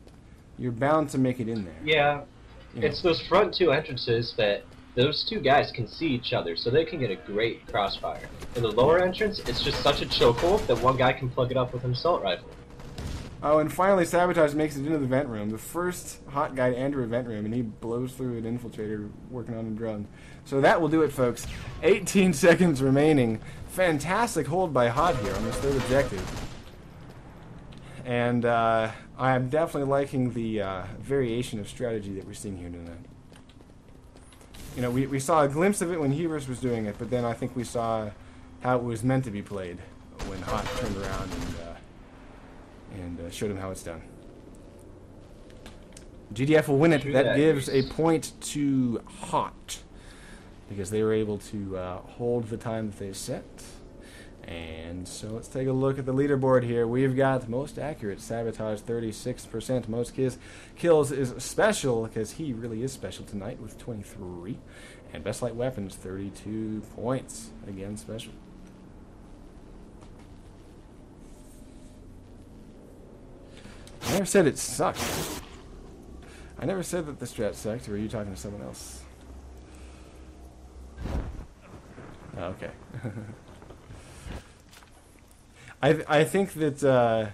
Speaker 2: you're bound to make it in there.
Speaker 5: Yeah,
Speaker 2: you know.
Speaker 5: It's those front 2 entrances that those 2 guys can see each other, so they can get a great crossfire. In the lower entrance, it's just such a chokehold that 1 guy can plug it up with an assault rifle.
Speaker 2: Oh, and finally, Sabotage makes it into the vent room. The first hot guy to enter a vent room, and he blows through an infiltrator working on a drone. So that will do it, folks. 18 seconds remaining. Fantastic hold by Hot here on this third objective. And I'm definitely liking the variation of strategy that we're seeing here tonight. You know, we saw a glimpse of it when Hubris was doing it, but then I think we saw how it was meant to be played when Hot turned around and showed him how it's done. GDF will win it. That gives a point to Hot because they were able to hold the time that they set. And so let's take a look at the leaderboard here. We've got most accurate Sabotage 36%. Most kills is Special because he really is special tonight with 23. And Best Light Weapons 32 points. Again, Special. I never said it sucked. I never said that the strat sucked, or were you talking to someone else? Oh, okay. I think that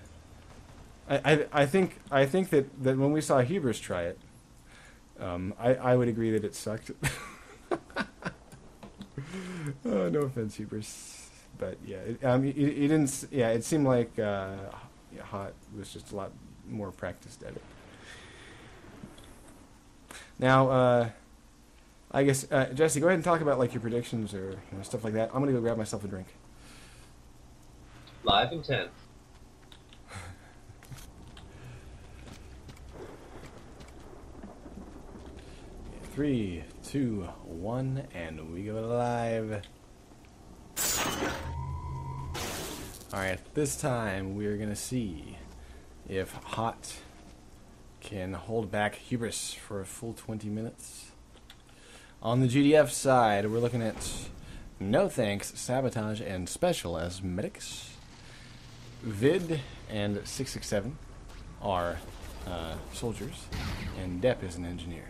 Speaker 2: I think that when we saw Hubris try it, I would agree that it sucked. Oh, no offense, Hubris, but yeah, it didn't. Yeah, it seemed like Hot was just a lot more practiced at it. Now, I guess Jesse, go ahead and talk about like your predictions or stuff like that. I'm gonna go grab myself a drink.
Speaker 5: Live in 10.
Speaker 2: Three, 2, 1, and we go live. Alright, this time we're gonna see if Hot can hold back Hubris for a full 20 minutes. On the GDF side, we're looking at No Thanks, Sabotage, and Special as medics. Vid and 667 are soldiers, and Depp is an engineer.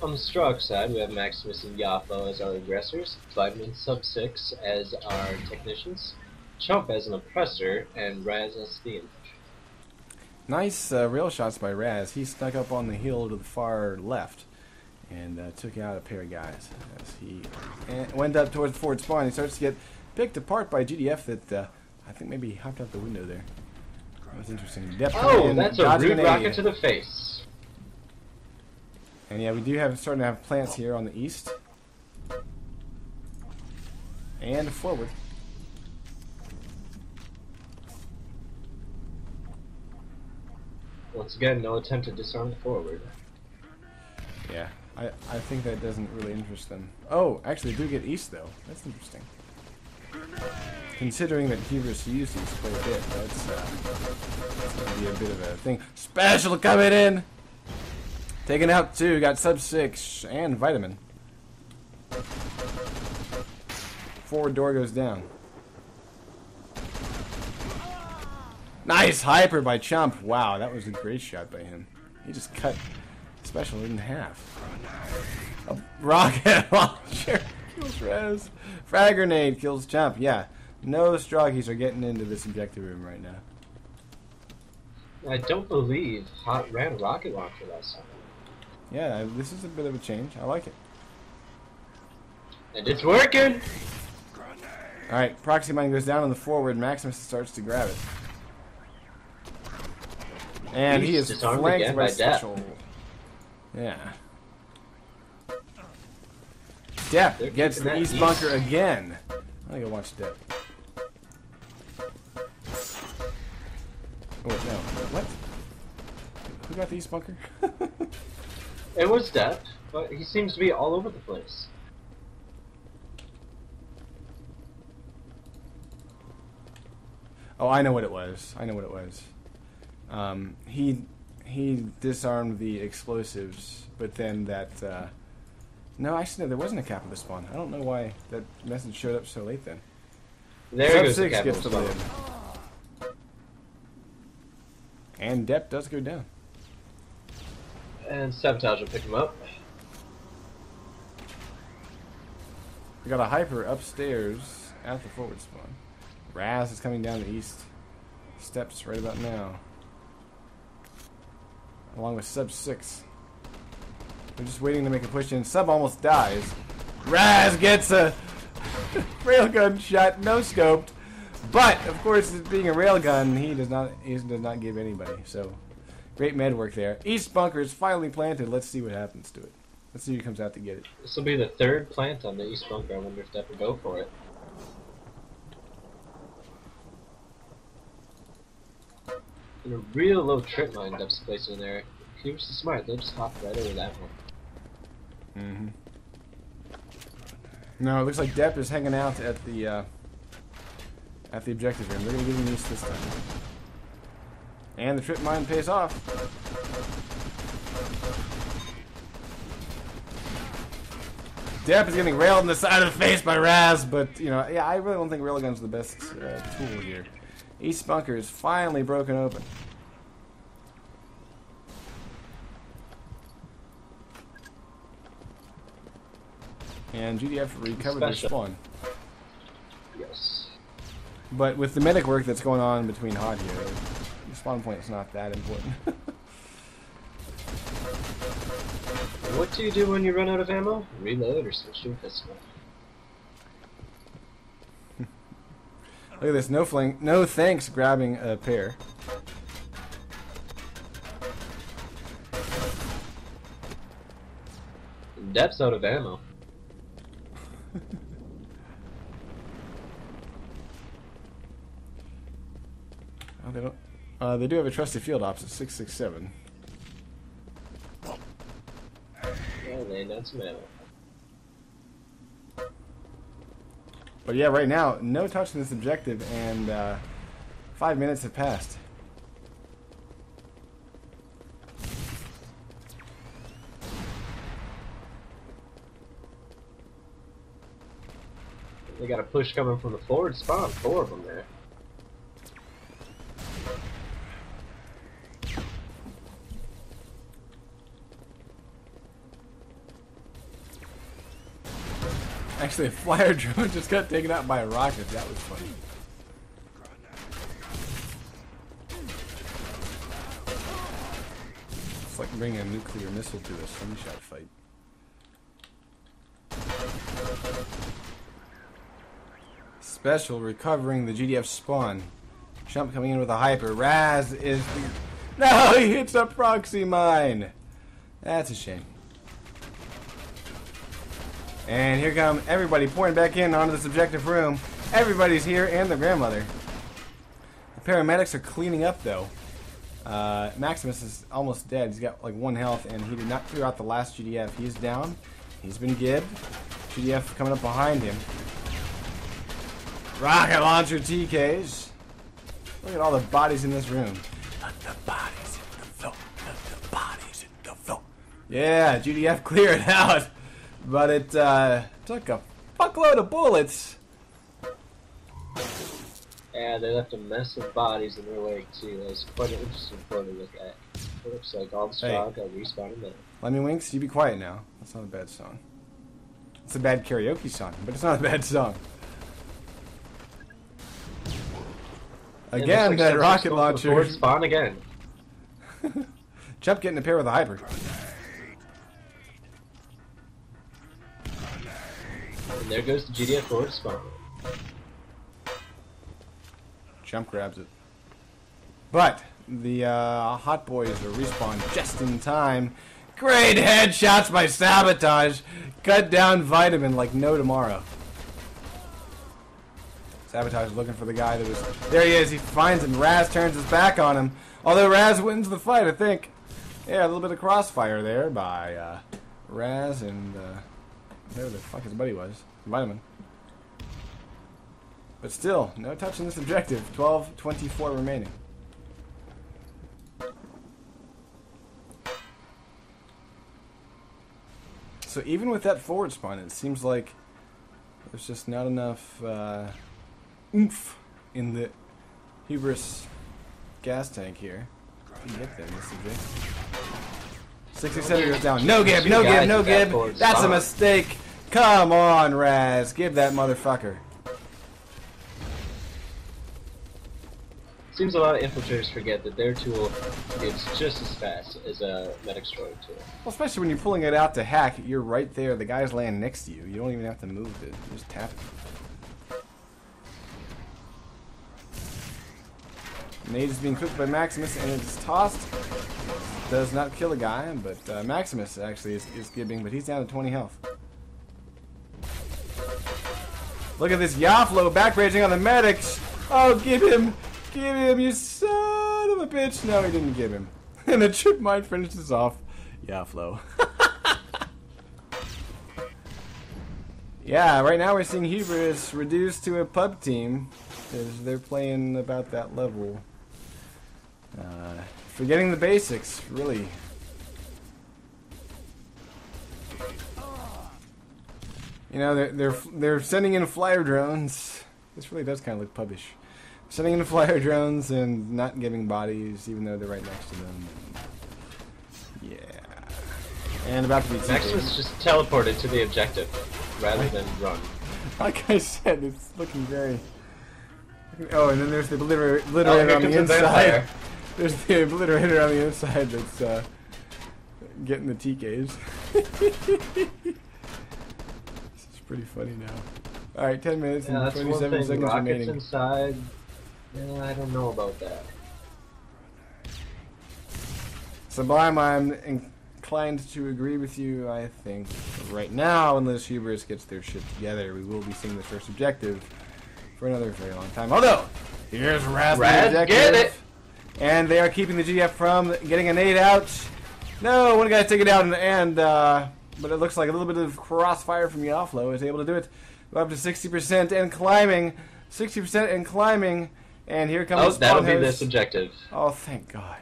Speaker 5: On the Strog side, we have Maximus and Yafo as our aggressors, Vitamin and Sub-6 as our technicians, Chump as an oppressor, and Raz as the infantry.
Speaker 2: Nice rail shots by Raz. He snuck up on the hill to the far left and took out a pair of guys as he went up towards the forward spawn. He starts to get picked apart by GDF that I think maybe he hopped out the window there. That's interesting.
Speaker 5: Oh, that's a rude rocket to the face.
Speaker 2: And yeah, we do have starting to have plants here on the east and forward.
Speaker 5: Once again, no attempt to disarm forward.
Speaker 2: Yeah, I think that doesn't really interest them. Oh, actually, they do get east though. That's interesting. Considering that Hubris used these quite a bit, that's going to be a bit of a thing. Special coming in! Taken out two, got Sub-6 and Vitamin. Forward door goes down. Nice hyper by Chump. Wow, that was a great shot by him. He just cut Special in half. A rocket launcher kills Rez. Frag grenade kills Chump. Yeah, no Stroggies are getting into this objective room right now.
Speaker 5: I don't believe Hot ran a rocket launcher last time.
Speaker 2: Yeah, this is a bit of a change. I like it.
Speaker 5: And it's working!
Speaker 2: Alright, Proxy Mine goes down on the forward. Maximus starts to grab it. And he is flanked by Special. Yeah. Depp gets the east bunker again. I'm gonna go watch Depp. Oh, wait, no. What? Who got the east bunker?
Speaker 5: It was Depp, but he seems to be all over the place.
Speaker 2: Oh, I know what it was. I know what it was. He disarmed the explosives, but then that. No, actually, no, there wasn't a cap of the spawn. I don't know why that message showed up so late then.
Speaker 5: There goes the
Speaker 2: Sub-6 gets the lid. And Depp does go down.
Speaker 5: And Sabotage will pick him up.
Speaker 2: We got a hyper upstairs at the forward spawn. Raz is coming down the east. Steps right about now. Along with Sub 6. We're just waiting to make a push in. Sub almost dies. Raz gets a railgun shot, no scoped. But of course, being a railgun, he does not give anybody. So great med work there. East bunker is finally planted. Let's see what happens to it. Let's see who comes out to get it.
Speaker 5: This will be the third plant on the east bunker. I wonder if Depp will go for it. And a real low trip mine Depp's placing in there. He was smart. They just hopped right over that one.
Speaker 2: Mm-hmm. No, it looks like Depp is hanging out at the objective room. They're gonna give him east this time. And the trip mine pays off. Depp is getting railed in the side of the face by Raz, but you know, yeah, I really don't think railgun's the best tool here. East bunker is finally broken open. And GDF recovered their spawn.
Speaker 5: Yes.
Speaker 2: But with the medic work that's going on between hot here, the spawn point is not that important.
Speaker 5: What do you do when you run out of ammo? Reload or switch to a pistol?
Speaker 2: Look at this, no thanks grabbing a pair.
Speaker 5: Depp's out of ammo.
Speaker 2: Oh, they don't. They do have a trusted field ops at 667.
Speaker 5: Yeah, laying down some ammo.
Speaker 2: But yeah, right now, no touch in this objective, and 5 minutes have passed.
Speaker 5: They got a push coming from the forward spawn. 4 of them there.
Speaker 2: Actually, a flyer drone just got taken out by a rocket. That was funny. It's like bringing a nuclear missile to a slingshot fight. Special recovering the GDF spawn. Chump coming in with a hyper. Raz is the... No, he hits a proxy mine. That's a shame. And here come everybody pouring back in onto this objective room. Everybody's here and the grandmother. The paramedics are cleaning up though. Maximus is almost dead. He's got like 1 health and he did not clear out the last GDF. He's down. He's been gibbed. GDF coming up behind him. Rocket launcher TKs. Look at all the bodies in this room. Let the bodies in the floor. Let the bodies in the floor. Yeah, GDF cleared out. But it took a fuckload of bullets.
Speaker 5: Yeah, they left a mess of bodies in their wake too. That was quite an interesting photo to look at. It looks like all the straw got respawned in there.
Speaker 2: Lemmy Winks, you be quiet now. That's not a bad song. It's a bad karaoke song, but it's not a bad song. Again, that rocket launcher.
Speaker 5: Forward spawn again.
Speaker 2: Chump getting a pair with a hyper.
Speaker 5: And there goes the GDF forward spawn.
Speaker 2: Chump grabs it. But the hot boys are respawned just in time. Great headshots by Sabotage. Cut down Vitamin like no tomorrow. Sabotage is looking for the guy that was... There he is. He finds him. Raz turns his back on him. Although Raz wins the fight, I think. Yeah, a little bit of crossfire there by Raz and... whatever the fuck his buddy was. Vitamin. But still, no touch in this objective. 12:24 remaining. So even with that forward spawn, it seems like there's just not enough oomph in the hubris gas tank here. You get there in this objective. 67 goes down. No gib, no gib, no gib. That's a mistake. Come on, Raz. Give that motherfucker.
Speaker 5: seems a lot of infiltrators forget that their tool is just as fast as a medic destroyer tool.
Speaker 2: Well, especially when you're pulling it out to hack, you're right there. The guy's laying next to you. You don't even have to move it. You just tap it. Nade is being cooked by Maximus, and it's tossed. Does not kill a guy, but Maximus actually is gibbing, but he's down to 20 health. Look at this Yaflo back-raging on the medics. Oh, give him, you son of a bitch. No, he didn't give him. And the trip mine finishes off Yaflo. Yeah, right now we're seeing Hubris reduced to a pub team, because they're playing about that level. Forgetting the basics, really. You know, they're sending in flyer drones. This really does kind of look pubbish. Sending in flyer drones and not giving bodies, even though they're right next to them. And, yeah. And about to be
Speaker 5: Maximus just teleported to the objective rather than run.
Speaker 2: Like I said, it's looking very. Oh, and then there's the obliterator on the inside. There's the obliterator on the inside that's getting the TKs. This is pretty funny now. Alright, 10 minutes and 27 seconds
Speaker 5: Rockets
Speaker 2: remaining.
Speaker 5: Inside. Yeah, I don't know about that.
Speaker 2: Sublime, I'm inclined to agree with you. I think right now, unless Hubris gets their shit together, we will be seeing the first objective for another very long time. Although, here's Raz
Speaker 5: get it!
Speaker 2: And they are keeping the GF from getting a nade out. No, one guy take it out, but it looks like a little bit of crossfire from Yaflo is able to do it. Go up to 60% and climbing. 60% and climbing. And here comes the spawn
Speaker 5: that'll be
Speaker 2: host.
Speaker 5: this objective.
Speaker 2: Oh, thank God.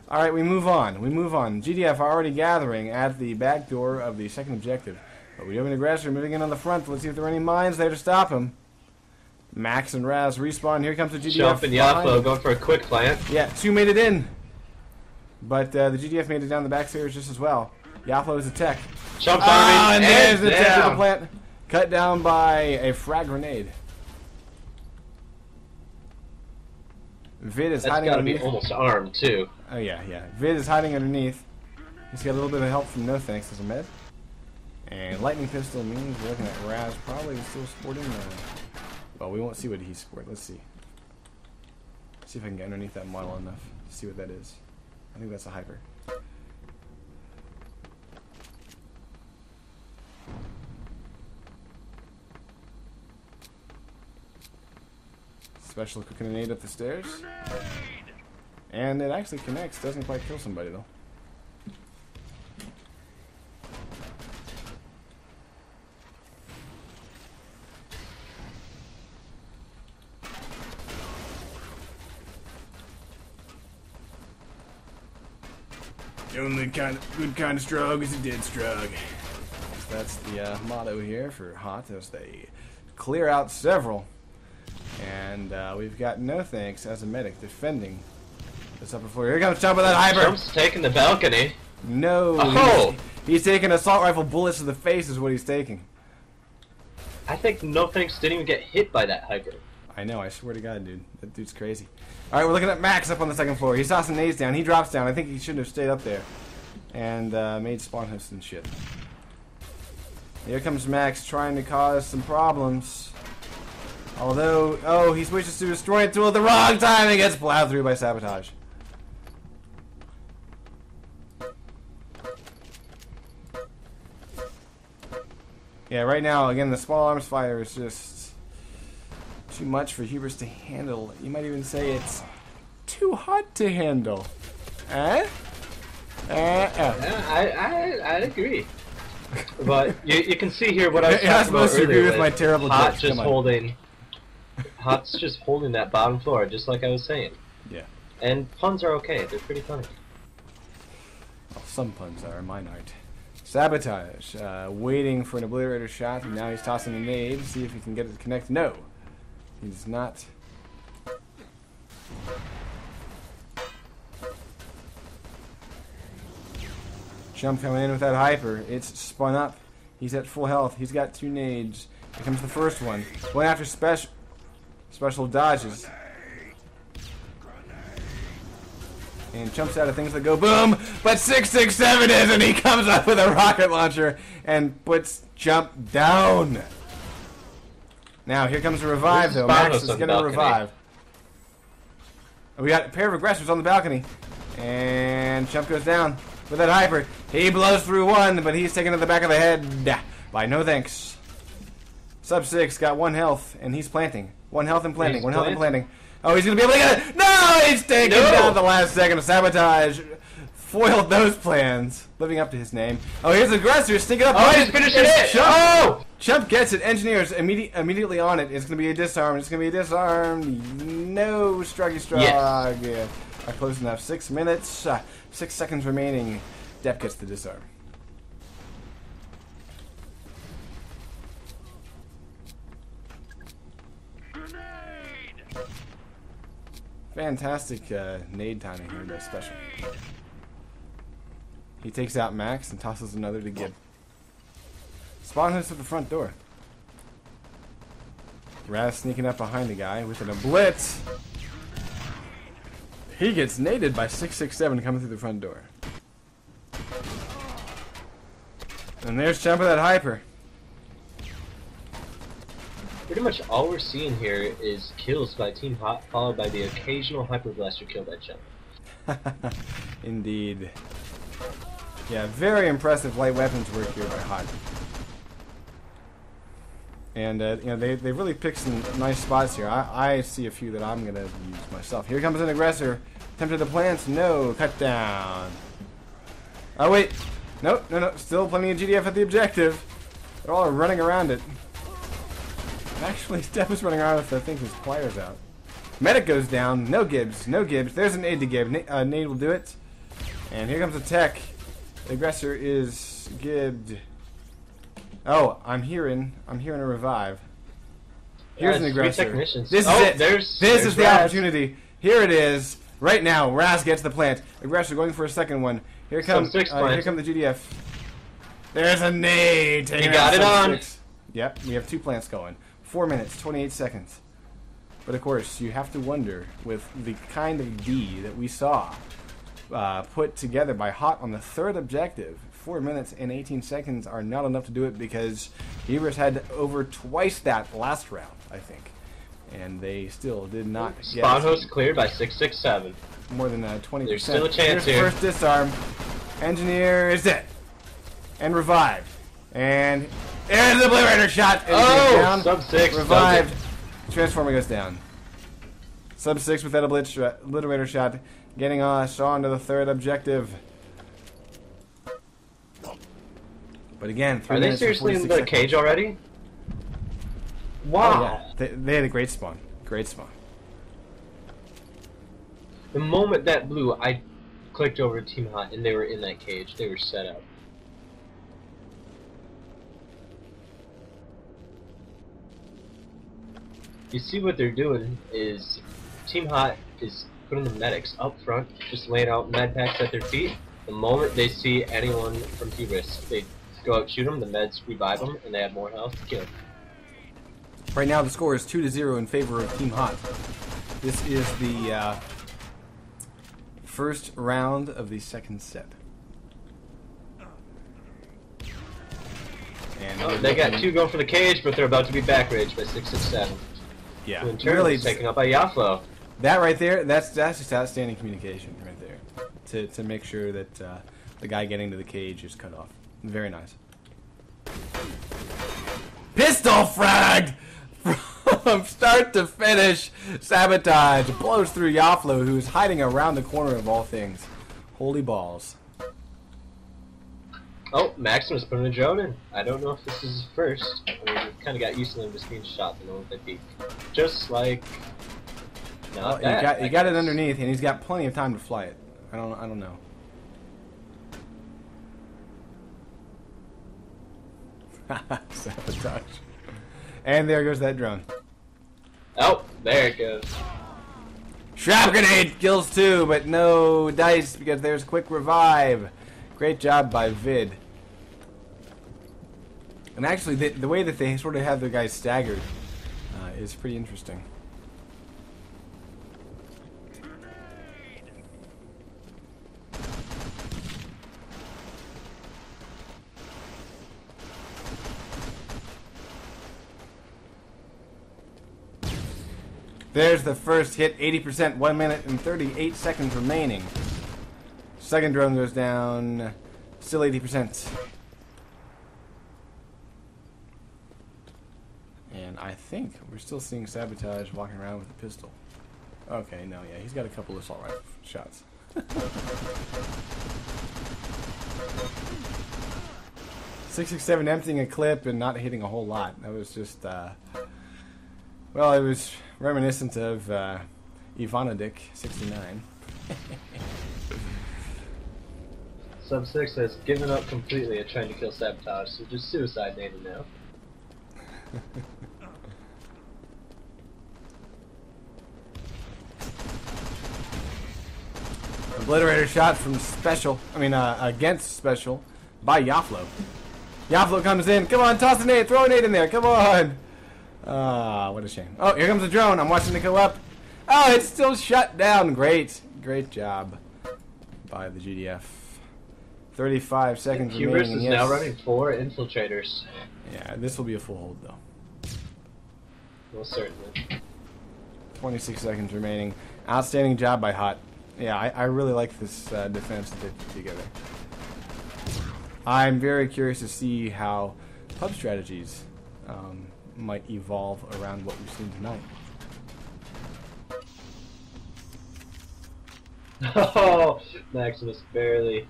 Speaker 2: Alright, we move on. GDF are already gathering at the back door of the second objective. But we have an aggressor moving in on the front. Let's see if there are any mines there to stop him. Max and Raz respawn. Here comes the GDF.
Speaker 5: Jump and Yaflo going for a quick plant.
Speaker 2: Yeah, 2 made it in. But the GDF made it down the back stairs just as well. Yaflo is a tech.
Speaker 5: Jump farming,
Speaker 2: and there's the tech of the plant. Cut down by a frag grenade. Vid is hiding underneath.
Speaker 5: That's gotta be almost armed, too.
Speaker 2: Oh, yeah. Vid is hiding underneath. He's got a little bit of help from No Thanks as a med. And Lightning Pistol means we're looking at Raz probably still sporting well, we won't see what he's sporting. Let's see. See if I can get underneath that model enough to see what that is. I think that's a hyper. Special cooking grenade up the stairs. And it actually connects. Doesn't quite kill somebody though. The only good kind of strug is a dead strug. So that's the motto here for Hot as they clear out several. And we've got No Thanks as a medic defending this upper floor. Here comes Chump with that hyper.
Speaker 5: Chump's taking the balcony.
Speaker 2: No.
Speaker 5: Oh.
Speaker 2: He's taking assault rifle bullets to the face is what he's taking.
Speaker 5: I think No Thanks didn't even get hit by that hyper.
Speaker 2: I know, I swear to God, dude. That dude's crazy. Alright, we're looking at Max up on the second floor. He's tossing nades down. He drops down. I think he shouldn't have stayed up there. And made spawn hosts and shit. Here comes Max trying to cause some problems. Although, oh, he switches to destroy it tool at the wrong time and gets plowed through by sabotage. Yeah, right now, again, the small arms fire is just too much for Hubris to handle. You might even say it's too hot to handle. Eh?
Speaker 5: Yeah, I agree. But you can see here what I was
Speaker 2: You're not
Speaker 5: talking about
Speaker 2: supposed to agree
Speaker 5: earlier
Speaker 2: with my terrible
Speaker 5: Hot
Speaker 2: jokes.
Speaker 5: just
Speaker 2: Come on.
Speaker 5: holding, Hot's just holding that bottom floor, just like I was saying.
Speaker 2: Yeah.
Speaker 5: And puns are okay; they're pretty funny.
Speaker 2: Well, some puns are, mine aren't. Sabotage, waiting for an obliterator shot, and now he's tossing a nade to see if he can get it to connect. No, he does not. Jump coming in with that hyper. It's spun up. He's at full health. He's got 2 nades. Here comes the first one. Going after special dodges. and jumps out of things that go boom, but 667 is, and he comes up with a rocket launcher and puts Jump down. Now here comes a revive though. Max is going to revive. We got a pair of aggressors on the balcony, and Jump goes down with that hyper. He blows through one, but he's taken to the back of the head by no thanks. Sub 6 got 1 health, and he's planting. 1 health and planting. 1 health and planting. Oh, he's going to be able to get it. No, he's taken down at the last second. Sabotage foiled those plans, living up to his name. Oh, here's the aggressor sneaking up.
Speaker 5: Oh, he's finishing it.
Speaker 2: Chump.
Speaker 5: Oh!
Speaker 2: Chump gets it. Engineers immediately on it. It's going to be a disarm. It's going to be a disarm. No, Struggy Strug.
Speaker 5: Yes.
Speaker 2: Yeah. Close enough. 6 minutes. 6 seconds remaining. Depp gets the disarm. Fantastic nade timing here, that's special. He takes out Max and tosses another to Gib. Spawn hits at the front door. Raz sneaking up behind the guy with a blitz. He gets naded by 667 coming through the front door. And there's Chump with that hyper.
Speaker 5: Pretty much all we're seeing here is kills by Team Hot, followed by the occasional Hyper Blaster kill by Jump.
Speaker 2: Indeed. Yeah, very impressive light weapons work here by Hot. And you know, they really picked some nice spots here. I see a few that I'm gonna use myself. Here comes an aggressor. Tempted to plant. No, cut down. Oh wait, nope, no. Still plenty of GDF at the objective. They're all running around it. Actually, Steph is running around with, I think, his pliers out. Medic goes down. No Gibbs. No Gibbs. There's an aid to Gib. Nade will do it. And here comes the tech. The aggressor is Gibbed. Oh, I'm hearing a revive. Here's an aggressor. This is it. This is the opportunity. Here it is. Right now, Raz gets the plant. Aggressor going for a second one. Here come the GDF. There's a nade.
Speaker 5: He got it on.
Speaker 2: Yep, we have 2 plants going. 4 minutes, 28 seconds. But of course, you have to wonder, with the kind of D that we saw put together by Hot on the 3rd objective, 4 minutes and 18 seconds are not enough to do it because Hubris had over twice that last round, I think. And they still did not get
Speaker 5: Spawn host cleared by 667.
Speaker 2: More than 20%.
Speaker 5: There's still a chance here.
Speaker 2: First disarm. Engineer is dead. And revived. And there's the Obliterator shot.
Speaker 5: Oh! Sub 6.
Speaker 2: Revived. Transformer goes down. Sub 6 with that Obliterator shot. Getting us on to the 3rd objective. But again, 3 minutes.
Speaker 5: Are they seriously in the cage already? Wow.
Speaker 2: Oh, yeah. They had a great spawn. Great spawn.
Speaker 5: The moment that blew, I clicked over to Team Hot and they were in that cage. They were set up. You see what they're doing is Team Hot is putting the medics up front, just laying out med packs at their feet. The moment they see anyone from Hubris, they go out, shoot them, the meds revive them, and they have more health to kill.
Speaker 2: Right now the score is 2-0 in favor of Team Hot. This is the first round of the 2nd set. And
Speaker 5: they got 2 going for the cage, but they're about to be back raged by 667.
Speaker 2: Yeah,
Speaker 5: in turn, really taken up by Yaflo.
Speaker 2: That right there, that's just outstanding communication right there. To make sure that the guy getting to the cage is cut off. Very nice. Pistol fragged from start to finish. Sabotage blows through Yaflo, who's hiding around the corner of all things. Holy balls.
Speaker 5: Oh, Maximus putting a drone in. I don't know if this is his first. I mean, we kind of got used to them just being shot the moment they peek. Just like...
Speaker 2: Well, he got it underneath, and he's got plenty of time to fly it. I don't know. Sabotage. And there goes that drone.
Speaker 5: Oh, there it goes.
Speaker 2: Shrap grenade kills 2, but no dice because there's quick revive. Great job by Vid. And actually, the way that they sort of have the guys staggered is pretty interesting. There's the first hit, 80%, 1 minute and 38 seconds remaining. Second drone goes down, still 80%. And I think we're still seeing Sabotage walking around with a pistol. Okay, no, yeah, he's got a couple of assault rifle shots. 667 emptying a clip and not hitting a whole lot. That was just, well, it was reminiscent of Ivanodik 69.
Speaker 5: Sub 6 has given up completely at trying to kill Sabotage, so just suicide Nada now.
Speaker 2: Obliterator shot from Special. Against Special by Yaflo. Yaflo comes in. Come on, toss a nade. Throw a nade in there. Come on. What a shame. Oh, here comes the drone. I'm watching it go up. Oh, it's still shut down. Great. Great job by the GDF. 35 seconds remaining.
Speaker 5: Hubris is now running 4 infiltrators.
Speaker 2: Yeah, this will be a full hold, though.
Speaker 5: Well, certainly.
Speaker 2: 26 seconds remaining. Outstanding job by Hot. Yeah, I really like this defense that they put together. I'm very curious to see how pub strategies might evolve around what we've seen tonight.
Speaker 5: Oh, Maximus barely.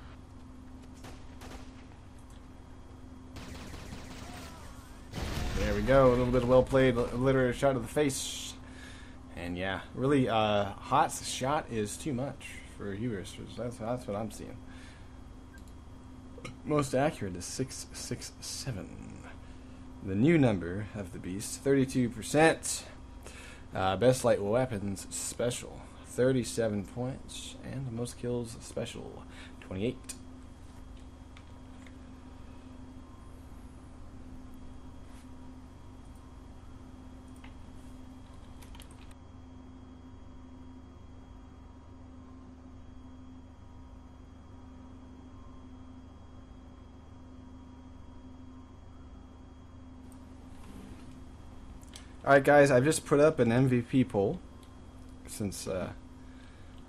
Speaker 2: There we go, a little bit of well played, literary shot to the face. And yeah, really, Hot's shot is too much for Hubris. That's what I'm seeing. Most accurate is 667. The new number of the beast, 32%. Best light weapons special, 37 points, and the most kills special, 28. Alright guys, I've just put up an MVP poll, since I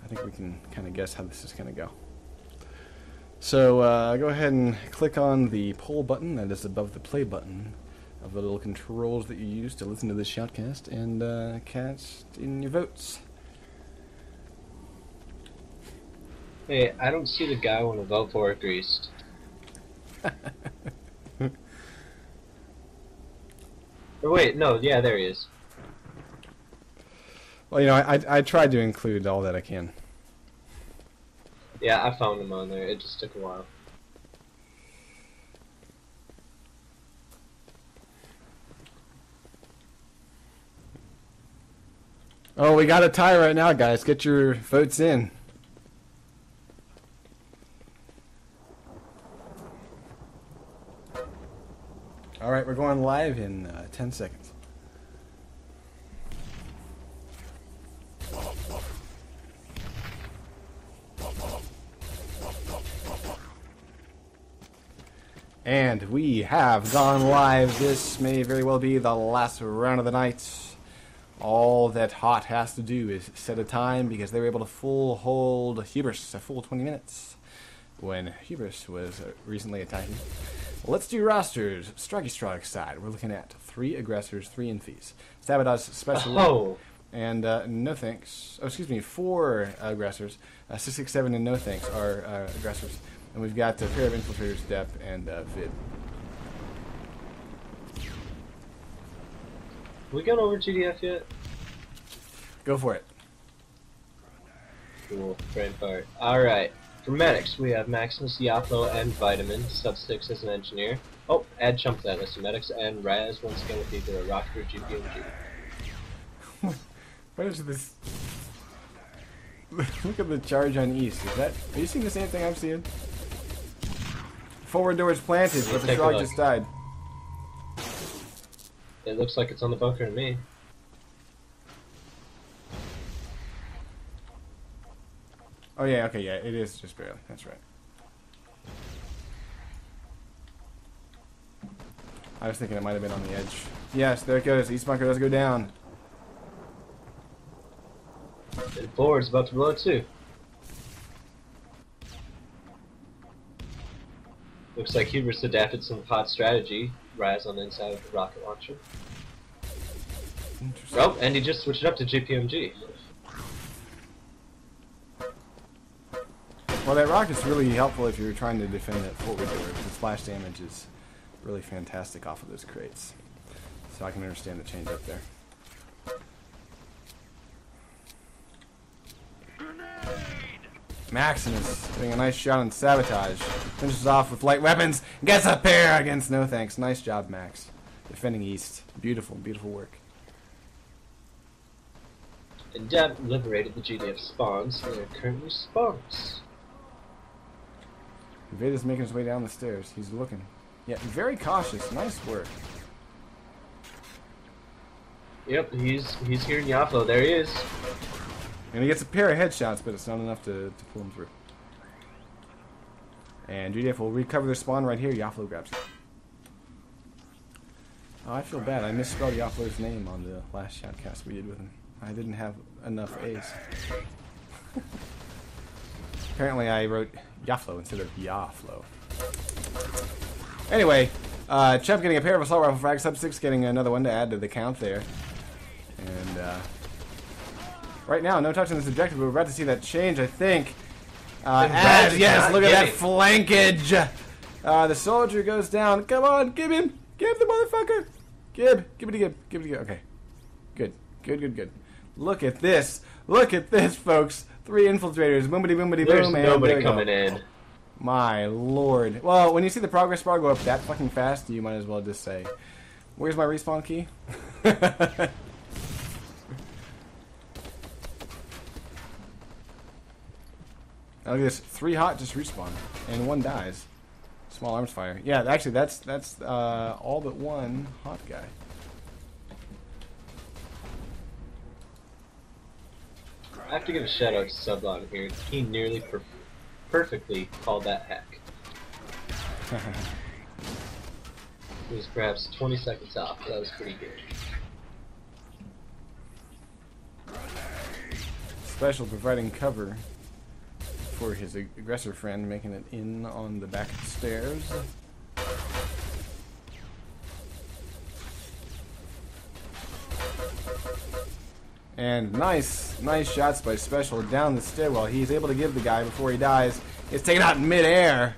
Speaker 2: think we can kind of guess how this is going to go. So go ahead and click on the poll button that is above the play button of the little controls that you use to listen to this shoutcast, and cast in your votes.
Speaker 5: Hey, I don't see the guy I want to vote for Greased. Or wait, no, yeah, there he is.
Speaker 2: Well, you know, I tried to include all that I can.
Speaker 5: Yeah, I found him on there. It just took a while.
Speaker 2: Oh, we got a tie right now, guys. Get your votes in. Alright, we're going live in 10 seconds. And we have gone live. This may very well be the last round of the night. All that Hot has to do is set a time, because they were able to full hold Hubris a full 20 minutes when Hubris was recently attacking. Let's do rosters. Strike side. We're looking at 3 aggressors, 3 infies. Sabotage special. And no thanks. Oh, excuse me, 4 aggressors. 667 and no thanks are aggressors. And we've got a pair of infiltrators, Dep and Vid.
Speaker 5: We gone over GDF yet?
Speaker 2: Go for it.
Speaker 5: Cool, brain fart. Alright. For medics, we have Maximus, Yaflo, and Vitamin. Sub 6 as an engineer. Oh, add chump that as medics, and Raz once again with either a rocket or GPMG.
Speaker 2: What is this? Look at the charge on East. Are you seeing the same thing I'm seeing? Forward doors planted, but the frog just died.
Speaker 5: It looks like it's on the bunker to me.
Speaker 2: Oh yeah, okay, yeah, it is just barely. That's right. I was thinking it might have been on the edge. Yes, there it goes. East bunker does go down.
Speaker 5: And forward's about to blow too. Looks like Hubris adapted some hot strategy. Rise on the inside of the rocket launcher. Oh, and he just switched it up to GPMG.
Speaker 2: Well, that rocket's really helpful if you're trying to defend that forward door, because the splash damage is really fantastic off of those crates. So I can understand the change up there. Maximus doing a nice shot on Sabotage. Finishes off with light weapons. Gets a pair against no thanks. Nice job, Max. Defending East. Beautiful, beautiful work.
Speaker 5: And Deb liberated the GDF spawns, and they're currently spawns.
Speaker 2: Vader's making his way down the stairs. He's looking. Yeah, very cautious. Nice work.
Speaker 5: Yep, he's here in Yaflo. There he is.
Speaker 2: And he gets a pair of headshots, but it's not enough to pull him through. And GDF will recover their spawn right here. Yaflo grabs it. Oh, I feel bad. I misspelled Yaflo's name on the last shoutcast we did with him. I didn't have enough A's. Apparently I wrote Yaflo instead of Yaflo. Anyway, Chubb getting a pair of assault rifle frags, Sub 6 getting another one to add to the count there. And right now, no touching this objective, but we're about to see that change, I think. Yes, look at that flankage! The soldier goes down. Come on, give him! Give the motherfucker! Give it to Gib. Give it to Gib. Okay. Good. Good, good, good. Look at this. Look at this, folks. 3 infiltrators. Boomity, boomity,
Speaker 5: There's
Speaker 2: boom.
Speaker 5: There's nobody coming in.
Speaker 2: My lord. Well, when you see the progress bar go up that fucking fast, you might as well just say, where's my respawn key? Now look at this. 3 hot just respawn. And 1 dies. Small arms fire. Yeah, actually, that's all but 1 hot guy.
Speaker 5: I have to give a shout out to Sublon here. He nearly perfectly called that hack. He was perhaps 20 seconds off. That was pretty good.
Speaker 2: Special providing cover for his aggressor friend, making it in on the back stairs. And nice shots by Special down the stairwell. He's able to give the guy before he dies. It's taken out in midair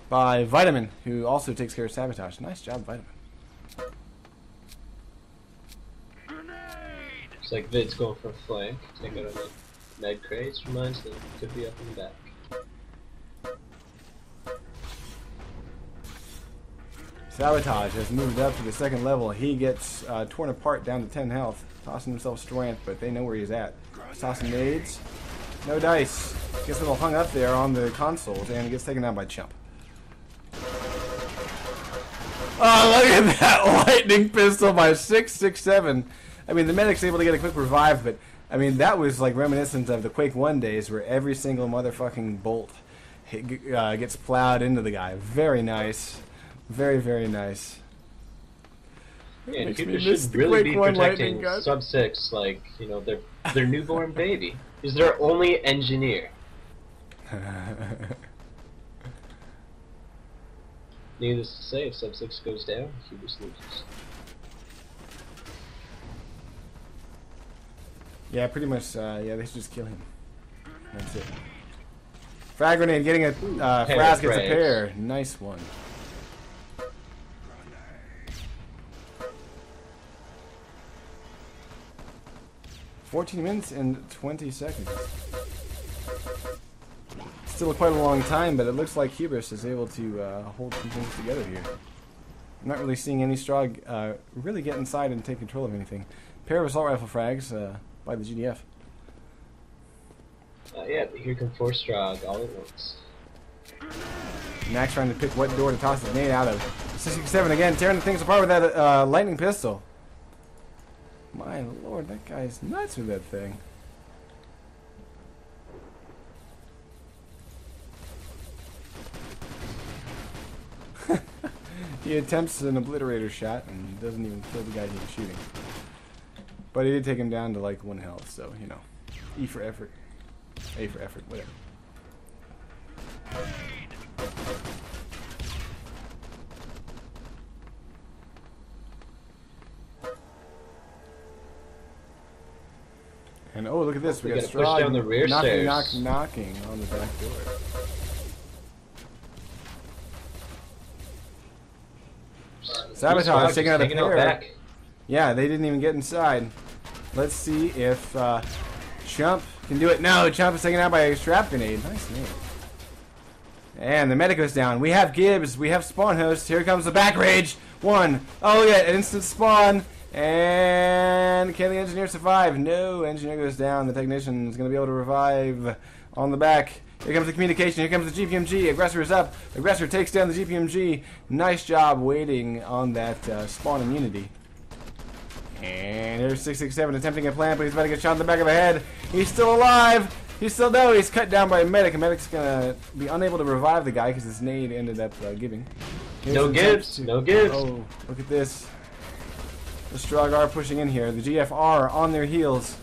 Speaker 2: by Vitamin, who also takes care of Sabotage. Nice job, Vitamin.
Speaker 5: Looks like Vid's going for a flank. Take out the med crates. Reminds them could be up in the back.
Speaker 2: Sabotage has moved up to the 2nd level. He gets torn apart down to 10 health. Tossing himself strength, but they know where he's at. He's tossing nades. No dice. Gets a little hung up there on the consoles, and he gets taken down by Chump. Oh, look at that lightning pistol by 667. I mean, the medic's able to get a quick revive, but I mean, that was like reminiscent of the Quake 1 days where every single motherfucking bolt gets plowed into the guy. Very nice. Very, very nice.
Speaker 5: Yeah, and people should really be protecting Sub 6 like, you know, their newborn baby. He's their only engineer. Needless to say, if Sub 6 goes down, Hubris loses.
Speaker 2: Yeah, pretty much, yeah, they should just kill him. That's it. Frag grenade getting a Frask gets a pair. Nice one. 14 minutes and 20 seconds. Still quite a long time, but it looks like Hubris is able to hold some things together here. I'm not really seeing any Strog really get inside and take control of anything. Pair of assault rifle frags by the GDF.
Speaker 5: Yeah, here come 4 Strog all at once.
Speaker 2: Max trying to pick what door to toss his nade out of. 67 again, tearing the things apart with that lightning pistol. My lord, that guy's nuts with that thing. He attempts an obliterator shot and doesn't even kill the guy he's shooting. But he did take him down to like 1 health, so, you know. E for effort. A for effort, whatever. And oh, look at this. We got
Speaker 5: push down the rear stairs.
Speaker 2: knocking on the back door. Sabotage taking out a pair. Yeah, they didn't even get inside. Let's see if Chump can do it. No, Chump is taken out by a strap grenade. Nice name. And the medic goes down. We have Gibbs. We have Spawn Host. Here comes the back rage. One. Oh, yeah, instant spawn. And can the engineer survive? No, engineer goes down. The technician is going to be able to revive on the back. Here comes the communication. Here comes the GPMG. Aggressor is up. Aggressor takes down the GPMG. Nice job waiting on that spawn immunity. And here's 667 attempting a plant, but he's about to get shot in the back of the head. He's still alive. He's cut down by a medic. A medic's going to be unable to revive the guy because his nade ended up giving.
Speaker 5: No Gibbs. No Gibbs.
Speaker 2: Oh, look at this. The Strog are pushing in here. The GF are on their heels.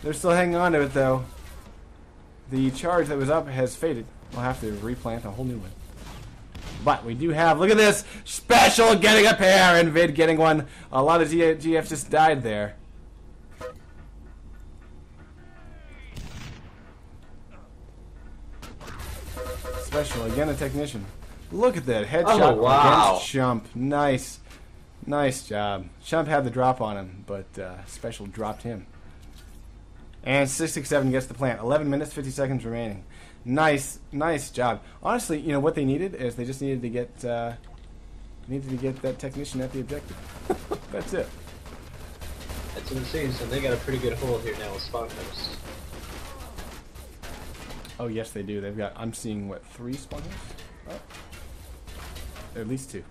Speaker 2: They're still hanging on to it, though. The charge that was up has faded. We'll have to replant a whole new one. But we do have, look at this, Special getting a pair and Vid getting one. A lot of GFs just died there. Special, again a technician. Look at that headshot against Chump. Nice. Nice job. Chump had the drop on him, but Special dropped him. And 667 gets the plant. 11 minutes, 50 seconds remaining. Nice, nice job. Honestly, you know what they needed is they just needed to get that technician at the objective. That's it.
Speaker 5: That's what it seems, and they got a pretty good hold here now with spawn hosts.
Speaker 2: Oh yes, they do. They've got. I'm seeing what, 3 spawn hosts? Oh. At least 2.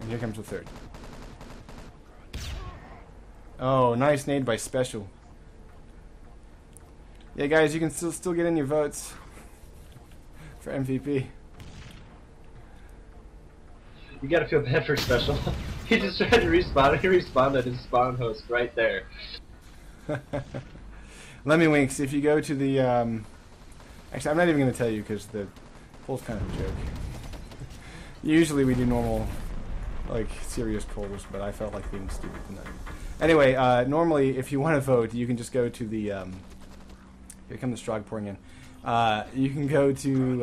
Speaker 2: And here comes the 3rd. Oh, nice nade by Special. Yeah, guys, you can still get in your votes for MVP.
Speaker 5: You gotta feel bad for Special. He just tried to respawn. He respawned at his spawn host right there.
Speaker 2: Lemmywinks, if you go to the... actually, I'm not even going to tell you because the poll's kind of a joke. Usually we do normal, like, serious polls, but I felt like being stupid tonight. Anyway, normally if you want to vote, you can just go to the... here come the Strog pouring in. You can go to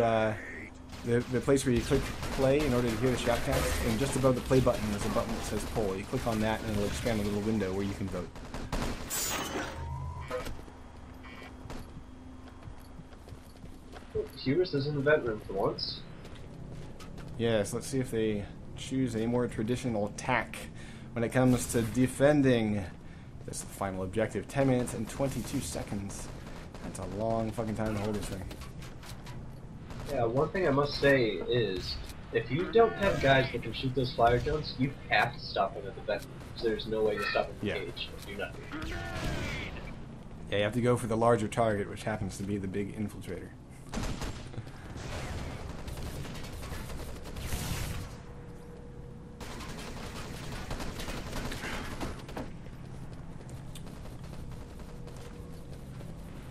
Speaker 2: the place where you click play in order to hear the shoutcast, and just above the play button there's a button that says poll. You click on that and it'll expand a little window where you can vote.
Speaker 5: Hubris is in the vent room for once.
Speaker 2: Yes, let's see if they choose a more traditional tack when it comes to defending this final objective. 10 minutes and 22 seconds. That's a long fucking time to hold this thing.
Speaker 5: Yeah, one thing I must say is, if you don't have guys that can shoot those flyer drones, you have to stop them at the vent. So there's no way to stop them in the cage if you do nothing.
Speaker 2: Yeah, you have to go for the larger target, which happens to be the big infiltrator.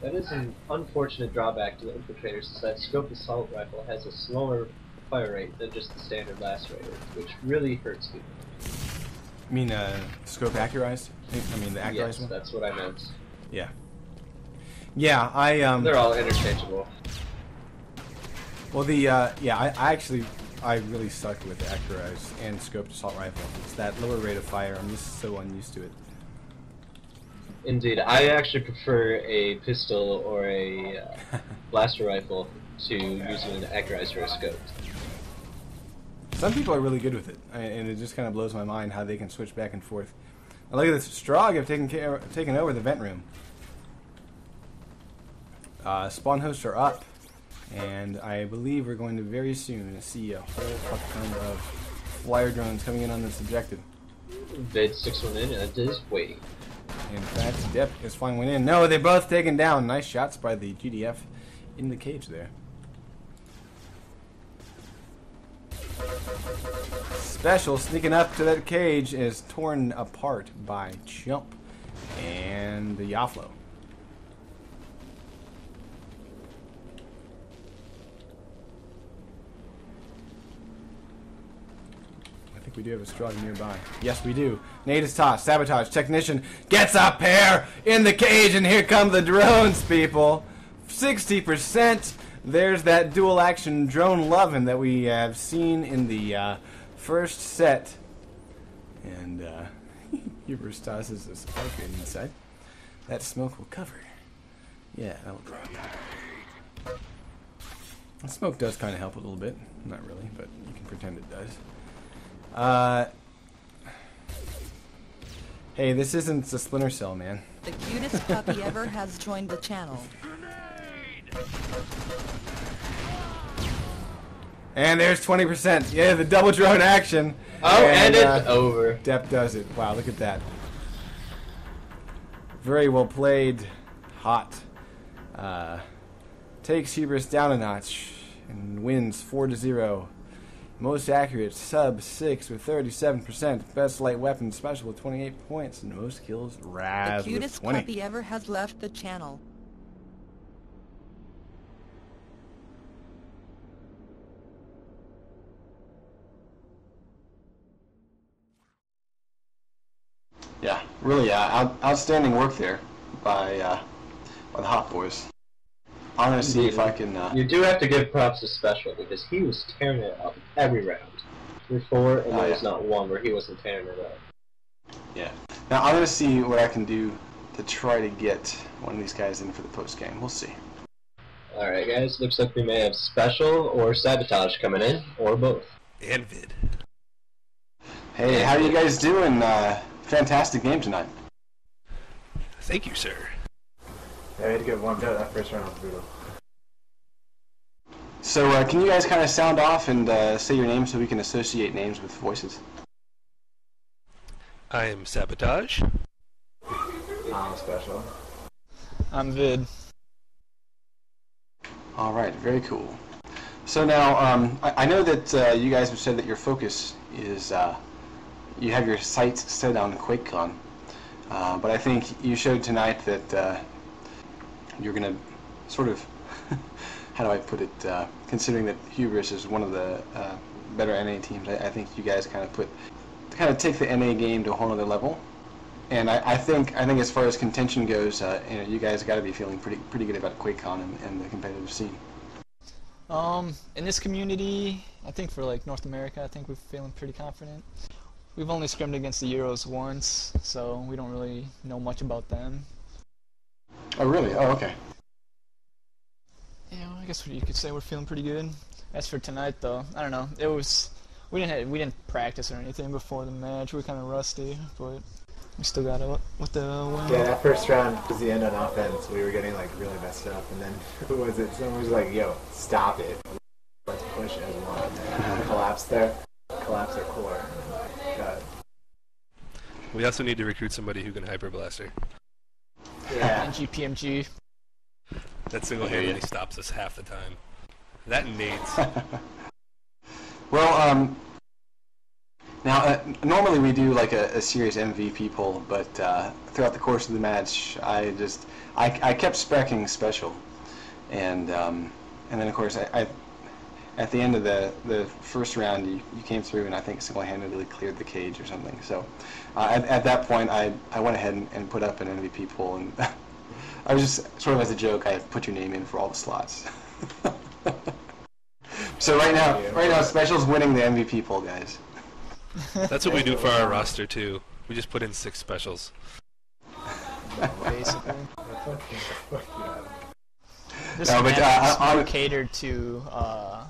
Speaker 5: That is an unfortunate drawback to the infiltrators, is that scope assault rifle has a slower fire rate than just the standard lacerator, which really hurts people.
Speaker 2: You mean scope accurized? I mean the accurized one?
Speaker 5: Yes, that's what I meant.
Speaker 2: Yeah. Yeah,
Speaker 5: they're all interchangeable.
Speaker 2: Well, the I really suck with the accurized and scoped assault rifle. It's that lower rate of fire. I'm just so unused to it.
Speaker 5: Indeed, I actually prefer a pistol or a blaster rifle to using an accurized or a scope.
Speaker 2: Some people are really good with it, and it just kind of blows my mind how they can switch back and forth. Now look at this. Strog have taken over the vent room. Spawn hosts are up, and I believe we're going to very soon see a whole fuck ton of flyer drones coming in on this objective.
Speaker 5: Vid sticks one in, and it is waiting.
Speaker 2: In fact, Dep is flying one in. No, they're both taken down. Nice shots by the GDF in the cage there. Special sneaking up to that cage is torn apart by Chump and the Yaflo. like we do have a straw nearby. Yes, we do. Nade is tossed. Sabotage. Technician gets a pair in the cage, and here come the drones, people. 60%. There's that dual action drone loving that we have seen in the first set. And hubris tosses a spark grenade inside. That smoke will cover. Yeah, that will cover. The smoke does kind of help a little bit. Not really, but you can pretend it does. Hey, this isn't a Splinter Cell, man.
Speaker 6: The cutest puppy ever has joined the channel.
Speaker 2: And there's 20%. Yeah, the double drone action.
Speaker 5: Oh, and it's over.
Speaker 2: Depp does it. Wow, look at that. Very well played. Hot. Takes hubris down a notch and wins 4-0. Most accurate, sub 6 with 37%. Best light weapon special with 28 points. And most kills, Raz
Speaker 6: The cutest
Speaker 2: with 20.
Speaker 6: puppy ever has left the channel.
Speaker 4: Yeah, really outstanding work there by the Hot Boys. I'm gonna see if I can.
Speaker 5: You do have to give props to Special because he was tearing it up every round. 3-4, and there was not one where he wasn't tearing it up.
Speaker 4: Yeah. Now I'm gonna see what I can do to try to get one of these guys in for the post game. We'll see.
Speaker 5: All right, guys. Looks like we may have Special or Sabotage coming in, or both.
Speaker 1: And Vid.
Speaker 4: Hey, how are you guys doing? Fantastic game tonight.
Speaker 1: Thank you, sir.
Speaker 7: Yeah, we had to get warmed up. That first round was brutal.
Speaker 4: So, can you guys kind of sound off and say your names so we can associate names with voices?
Speaker 1: I am Sabotage.
Speaker 7: I'm Special.
Speaker 3: I'm Vid.
Speaker 4: All right, very cool. So now, I know that you guys have said that your focus is you have your sights set on QuakeCon, but I think you showed tonight that you're going to sort of, how do I put it, considering that Hubris is one of the better NA teams, I think you guys kind of take the NA game to a whole other level. And I think as far as contention goes, you guys got to be feeling pretty good about QuakeCon and the competitive scene.
Speaker 8: In this community, I think for like North America, I think we're feeling pretty confident. We've only scrimmed against the Euros once, so we don't really know much about them.
Speaker 4: Oh, really? Oh, okay.
Speaker 8: Yeah, well, I guess you could say we're feeling pretty good. As for tonight, though, I don't know. It was we didn't practice or anything before the match. We were kind of rusty, but we still got it with the win.
Speaker 7: Yeah, that first round was the end on offense. We were getting like really messed up, and then who was it? Someone was like, "Yo, stop it. Let's push as one." Collapse their core. God.
Speaker 1: We also need to recruit somebody who can hyperblaster.
Speaker 7: Yeah.
Speaker 8: NGPMG.
Speaker 1: That single-handedly stops us half the time. That and nades.
Speaker 4: Well, now normally we do like a serious MVP poll, but throughout the course of the match, I kept specking Special, and then of course I at the end of the first round you came through and I think single-handedly cleared the cage or something. So at that point I went ahead and put up an MVP poll, and I was just sort of as a joke I put your name in for all the slots. So right now Special's winning the MVP poll, guys.
Speaker 1: That's what we do for our roster too. We just put in 6 specials.
Speaker 8: Basically. This
Speaker 4: No, but,
Speaker 8: match is catered to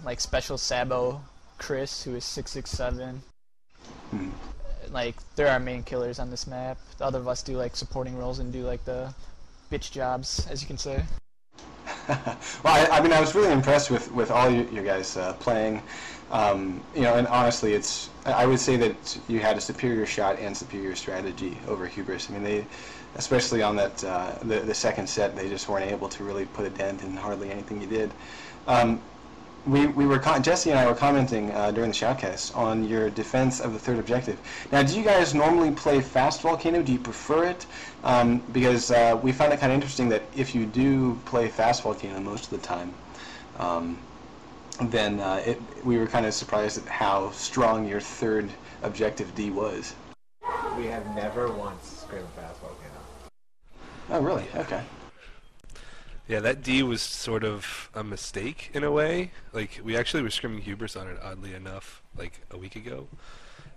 Speaker 8: like Special Sabo, Chris, who is 6'7". Like they're our main killers on this map. The other of us do like supporting roles and do like the bitch jobs, as you can say.
Speaker 4: Well, I mean, I was really impressed with all you guys playing. And honestly, I would say that you had a superior shot and superior strategy over Hubris. I mean, they, especially on that the second set, they just weren't able to really put a dent in hardly anything you did. Jesse and I were commenting during the shoutcast on your defense of the third objective. Now, do you guys normally play fast Volcano? Do you prefer it? Because we found it kind of interesting that if you do play fast Volcano most of the time, then we were kind of surprised at how strong your third objective D was.
Speaker 7: We have never once scrimmed past Volcano.
Speaker 4: Oh, really? Okay.
Speaker 1: Yeah, that D was sort of a mistake in a way. Like, we actually were scrimming hubris on it, oddly enough, like a week ago.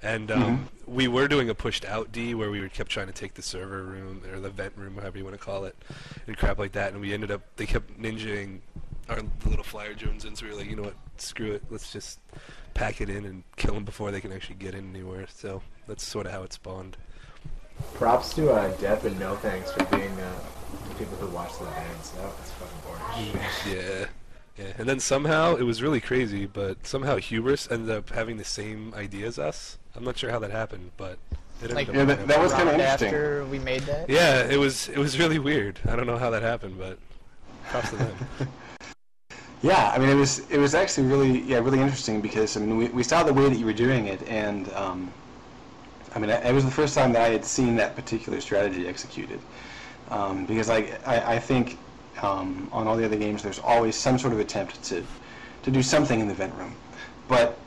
Speaker 1: And we were doing a pushed out D where we kept trying to take the server room, or the vent room, however you want to call it, and crap like that. And we ended up, they kept ninjaing the little flyer drones in, so we were like, you know what, screw it, let's just pack it in and kill them before they can actually get in anywhere. So that's sort of how it spawned.
Speaker 7: Props to Depp and no thanks for being the people who watch the events. That was fucking boring.
Speaker 1: Yeah. Yeah, and then somehow, it was really crazy, but somehow Hubris ended up having the same idea as us. I'm not sure how that happened, but it ended up
Speaker 4: that was kind of interesting.
Speaker 8: After we made that?
Speaker 1: Yeah, it was really weird. I don't know how that happened, but props to them.
Speaker 4: Yeah, I mean, it was actually really interesting because, I mean, we saw the way that you were doing it, and I mean, it was the first time that I had seen that particular strategy executed. Because I think on all the other games, there's always some sort of attempt to do something in the vent room. But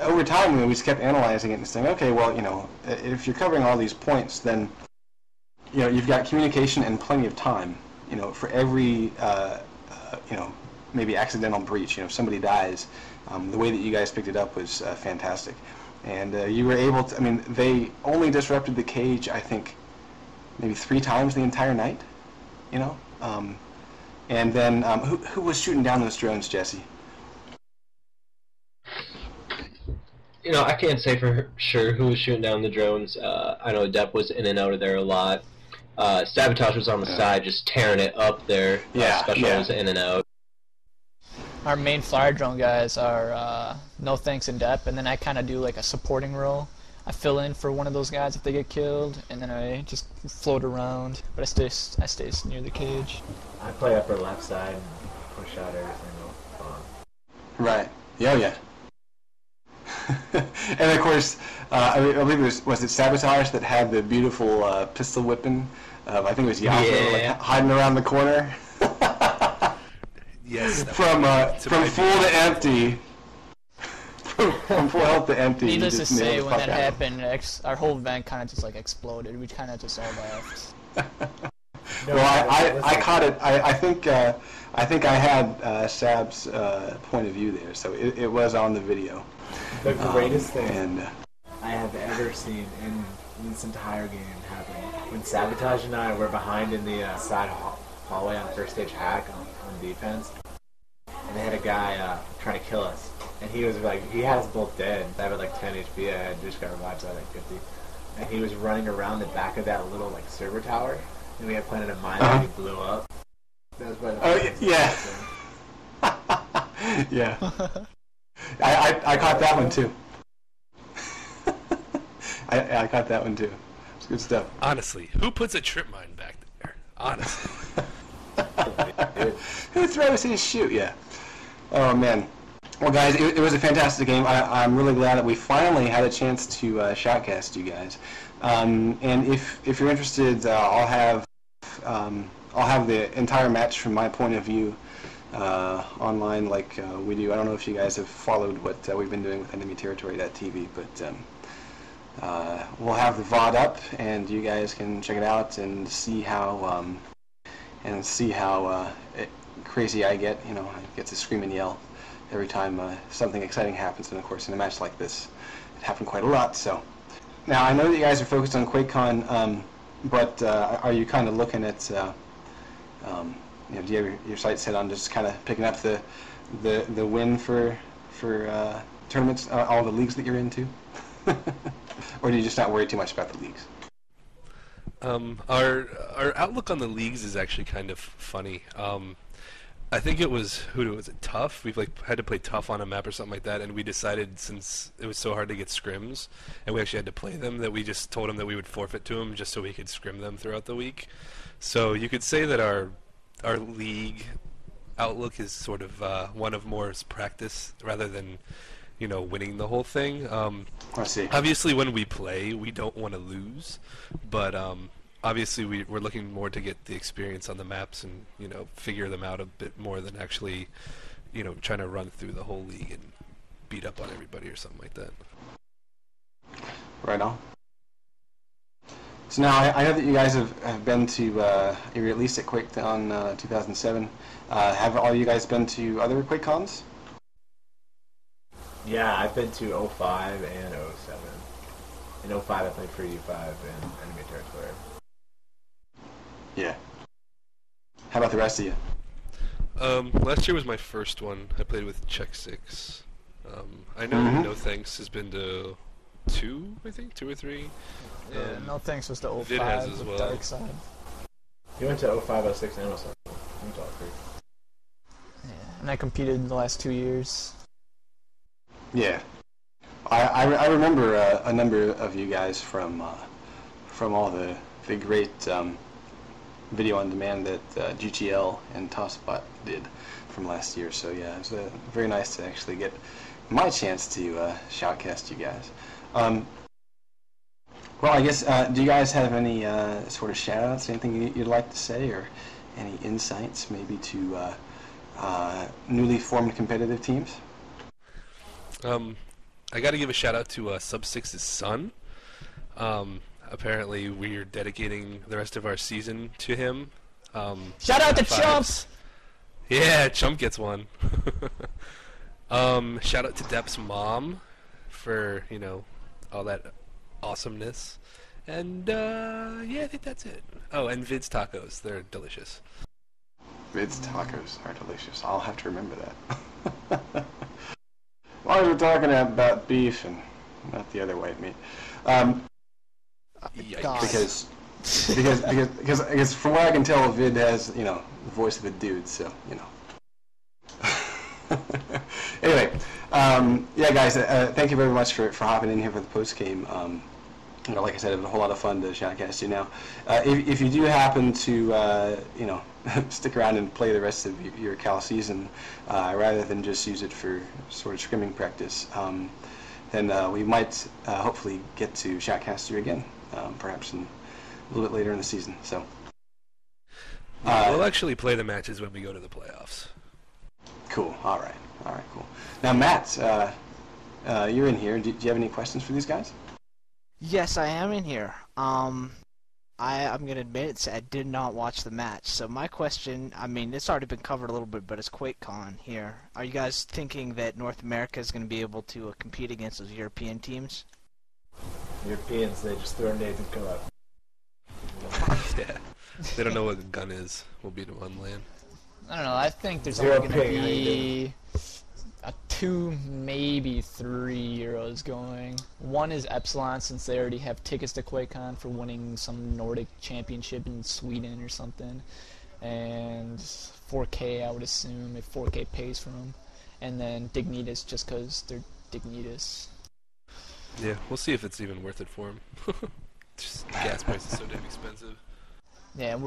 Speaker 4: over time, we just kept analyzing it and saying, okay, well, you know, if you're covering all these points, then, you know, you've got communication and plenty of time, you know, for every, you know, maybe accidental breach. You know, if somebody dies, the way that you guys picked it up was fantastic. And you were able to, I mean, they only disrupted the cage, I think, maybe 3 times the entire night, you know? And then, who was shooting down those drones, Jesse?
Speaker 5: You know, I can't say for sure who was shooting down the drones. I know Depp was in and out of there a lot. Sabotage was on the side, just tearing it up there. Special was in and out.
Speaker 8: Our main flyer drone guys are No Thanks and Depp, and then I kind of do like a supporting role. I fill in for one of those guys if they get killed, and then I just float around. But I stay near the cage.
Speaker 7: I play upper left side and push out every single bomb.
Speaker 4: Right. Yeah. And of course, I believe it was it Sabotage that had the beautiful pistol whipping? I think it was Yako, like, hiding around the corner.
Speaker 1: Yes.
Speaker 4: From full to empty. From full health to empty.
Speaker 8: Needless to say, when that happened, our whole vent kind of just like exploded. We kind of just all left.
Speaker 4: Well, I caught it. I think I had Sab's point of view there, so it was on the video.
Speaker 7: The greatest thing I have ever seen in this entire game happened when Sabotage and I were behind in the side hallway on first stage hack on defense, and they had a guy trying to kill us, and he was like, he had us both dead. I had like 10 HP. I had just got revived, so I had like 50, and he was running around the back of that little like server tower, and we had planted a mine and he blew up. That was by the
Speaker 4: yeah. I caught that one too. I caught that one too. It's good stuff.
Speaker 1: Honestly, who puts a trip mine back there? Honestly.
Speaker 4: Who throws his shoe? Yeah. Oh man. Well, guys, it was a fantastic game. I'm really glad that we finally had a chance to shoutcast you guys. And if you're interested, I'll have the entire match from my point of view online, like we do. I don't know if you guys have followed what we've been doing with enemyterritory.tv, but we'll have the VOD up, and you guys can check it out and see how crazy I get. You know, I get to scream and yell every time something exciting happens, and of course in a match like this, it happened quite a lot. So now I know that you guys are focused on QuakeCon, but are you kind of looking at you know, do you have your sights set on just kind of picking up the win for tournaments, all the leagues that you're into? Or do you just not worry too much about the leagues?
Speaker 1: Our outlook on the leagues is actually kind of funny. I think it was, was it Tough? We've had to play Tough on a map or something like that, and we decided, since it was so hard to get scrims, and we actually had to play them, that we just told them that we would forfeit to them just so we could scrim them throughout the week. So you could say that our league outlook is sort of one of more practice rather than, you know, winning the whole thing.
Speaker 4: I see.
Speaker 1: Obviously, when we play, we don't want to lose, but obviously we're looking more to get the experience on the maps and, you know, figure them out a bit more than actually, you know, trying to run through the whole league and beat up on everybody or something like that.
Speaker 4: Right on. So now I know that you guys have been to, you're at least at QuakeCon 2007. Have all you guys been to other QuakeCons?
Speaker 7: Yeah, I've been to 05 and 07. In 05 I played for U5 and Enemy Territory.
Speaker 4: Yeah. How about the rest of you?
Speaker 1: Last year was my first one. I played with Check 6. I know No Thanks has been to 2, I think, 2 or 3.
Speaker 8: Yeah, No Thanks was to 05
Speaker 1: Vid has as well.
Speaker 8: Dark Side.
Speaker 7: You went to 05, 06, and 07. You went to all 3.
Speaker 8: Yeah, and I competed in the last 2 years.
Speaker 4: Yeah. I remember a number of you guys from all the great video on demand that GTL and Tossbot did from last year. So yeah, it was very nice to actually get my chance to shoutcast you guys. Well, I guess, do you guys have any sort of shout-outs, anything you'd like to say, or any insights maybe to newly formed competitive teams?
Speaker 1: I got to give a shout-out to Sub-6's son. Apparently, we're dedicating the rest of our season to him.
Speaker 8: Shout out to Chumps!
Speaker 1: Yeah, Chump gets one. Shout out to Depp's mom for, you know, all that awesomeness. And, yeah, I think that's it. Oh, and Vid's tacos. They're delicious.
Speaker 4: Vid's tacos are delicious. I'll have to remember that. Why are we talking about beef and not the other white meat? Because from what I can tell, Vid has, you know, the voice of a dude, so, you know. Anyway, yeah, guys, thank you very much for hopping in here for the post game. You know, like I said, it was a whole lot of fun to shoutcast you now. If you do happen to, you know, stick around and play the rest of your Cal season, rather than just use it for sort of scrimming practice, then we might hopefully get to shoutcast you again, perhaps a little bit later in the season. So
Speaker 1: we'll actually play the matches when we go to the playoffs.
Speaker 4: Cool. All right, cool. Now, Matt, you're in here. Do you have any questions for these guys?
Speaker 3: Yes, I am in here. I'm going to admit I did not watch the match. So my question, I mean, it's already been covered a little bit, but it's QuakeCon here. Are you guys thinking that North America is going to be able to compete against those European teams?
Speaker 7: Europeans, they just throw nades and go up.
Speaker 1: Yeah. They don't know what a gun is. We'll beat them on land.
Speaker 8: I don't know. I think there's only going to be 2, maybe 3 Euros going. One is Epsilon, since they already have tickets to QuakeCon for winning some Nordic championship in Sweden or something. And 4K, I would assume, if 4K pays for them. And then Dignitas, just because they're Dignitas.
Speaker 1: Yeah, we'll see if it's even worth it for them. Just gas price is so damn expensive.
Speaker 8: Yeah,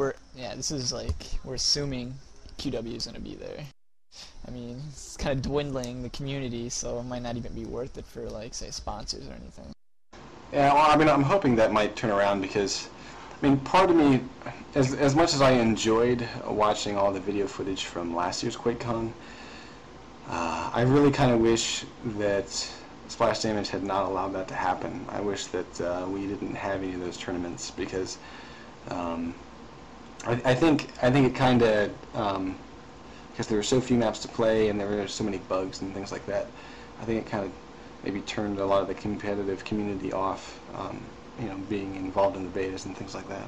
Speaker 8: this is like, we're assuming QW is going to be there. I mean, it's kind of dwindling the community, so it might not even be worth it for, like, say, sponsors or anything.
Speaker 4: Yeah, well, I mean, I'm hoping that might turn around because, I mean, part of me, as much as I enjoyed watching all the video footage from last year's QuakeCon, I really kind of wish that Splash Damage had not allowed that to happen. I wish that we didn't have any of those tournaments because I think it kind of, because there were so few maps to play and there were so many bugs and things like that, I think it kind of maybe turned a lot of the competitive community off, you know, being involved in the betas and things like that.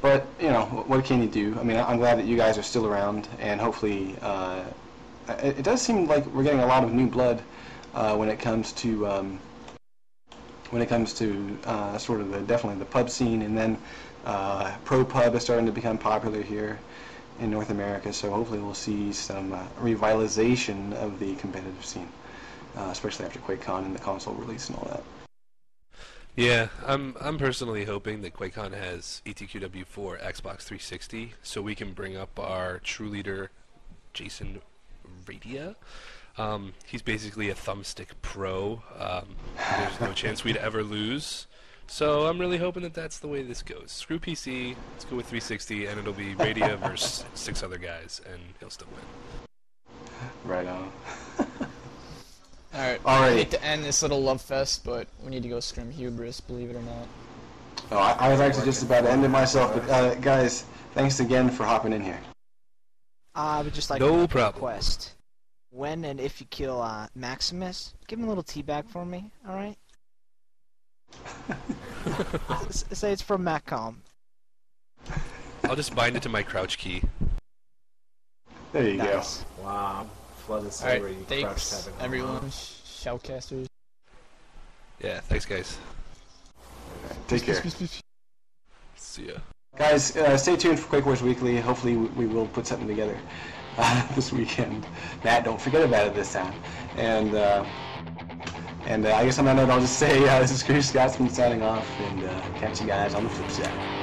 Speaker 4: But, you know, what can you do? I mean, I'm glad that you guys are still around, and hopefully, it does seem like we're getting a lot of new blood when it comes to sort of definitely the pub scene, and then pro pub is starting to become popular here in North America, so hopefully we'll see some revitalization of the competitive scene, especially after QuakeCon and the console release and all that.
Speaker 1: Yeah, I'm personally hoping that QuakeCon has ETQW for Xbox 360, so we can bring up our true leader, Jason Radia. He's basically a thumbstick pro. There's no chance we'd ever lose. So I'm really hoping that that's the way this goes. Screw PC, let's go with 360, and it'll be Radia versus 6 other guys, and he'll still win.
Speaker 4: Right on.
Speaker 8: Alright,
Speaker 4: Alrighty.
Speaker 8: I hate to end this little love fest, but we need to go scrim hubris, believe it or not.
Speaker 4: Oh, I was actually just about to end it myself, but guys, thanks again for hopping in here.
Speaker 3: I would just like
Speaker 1: No
Speaker 3: to
Speaker 1: problem.
Speaker 3: request. When and if you kill Maximus, give him a little teabag for me, alright? Say it's from Macom.
Speaker 1: I'll just bind it to my crouch key.
Speaker 4: There you
Speaker 3: Nice.
Speaker 7: Wow. Flood the
Speaker 8: Alright,
Speaker 7: server, you
Speaker 8: thanks
Speaker 7: crushed heaven.
Speaker 8: everyone, shoutcasters.
Speaker 1: Yeah, thanks guys.
Speaker 4: go. Take care.
Speaker 1: See ya.
Speaker 4: Guys, stay tuned for Quake Wars Weekly. Hopefully we will put something together this weekend. Matt, don't forget about it this time. And I guess on that note, I'll just say this is Chris Scotsman signing off, and catch you guys on the flip side.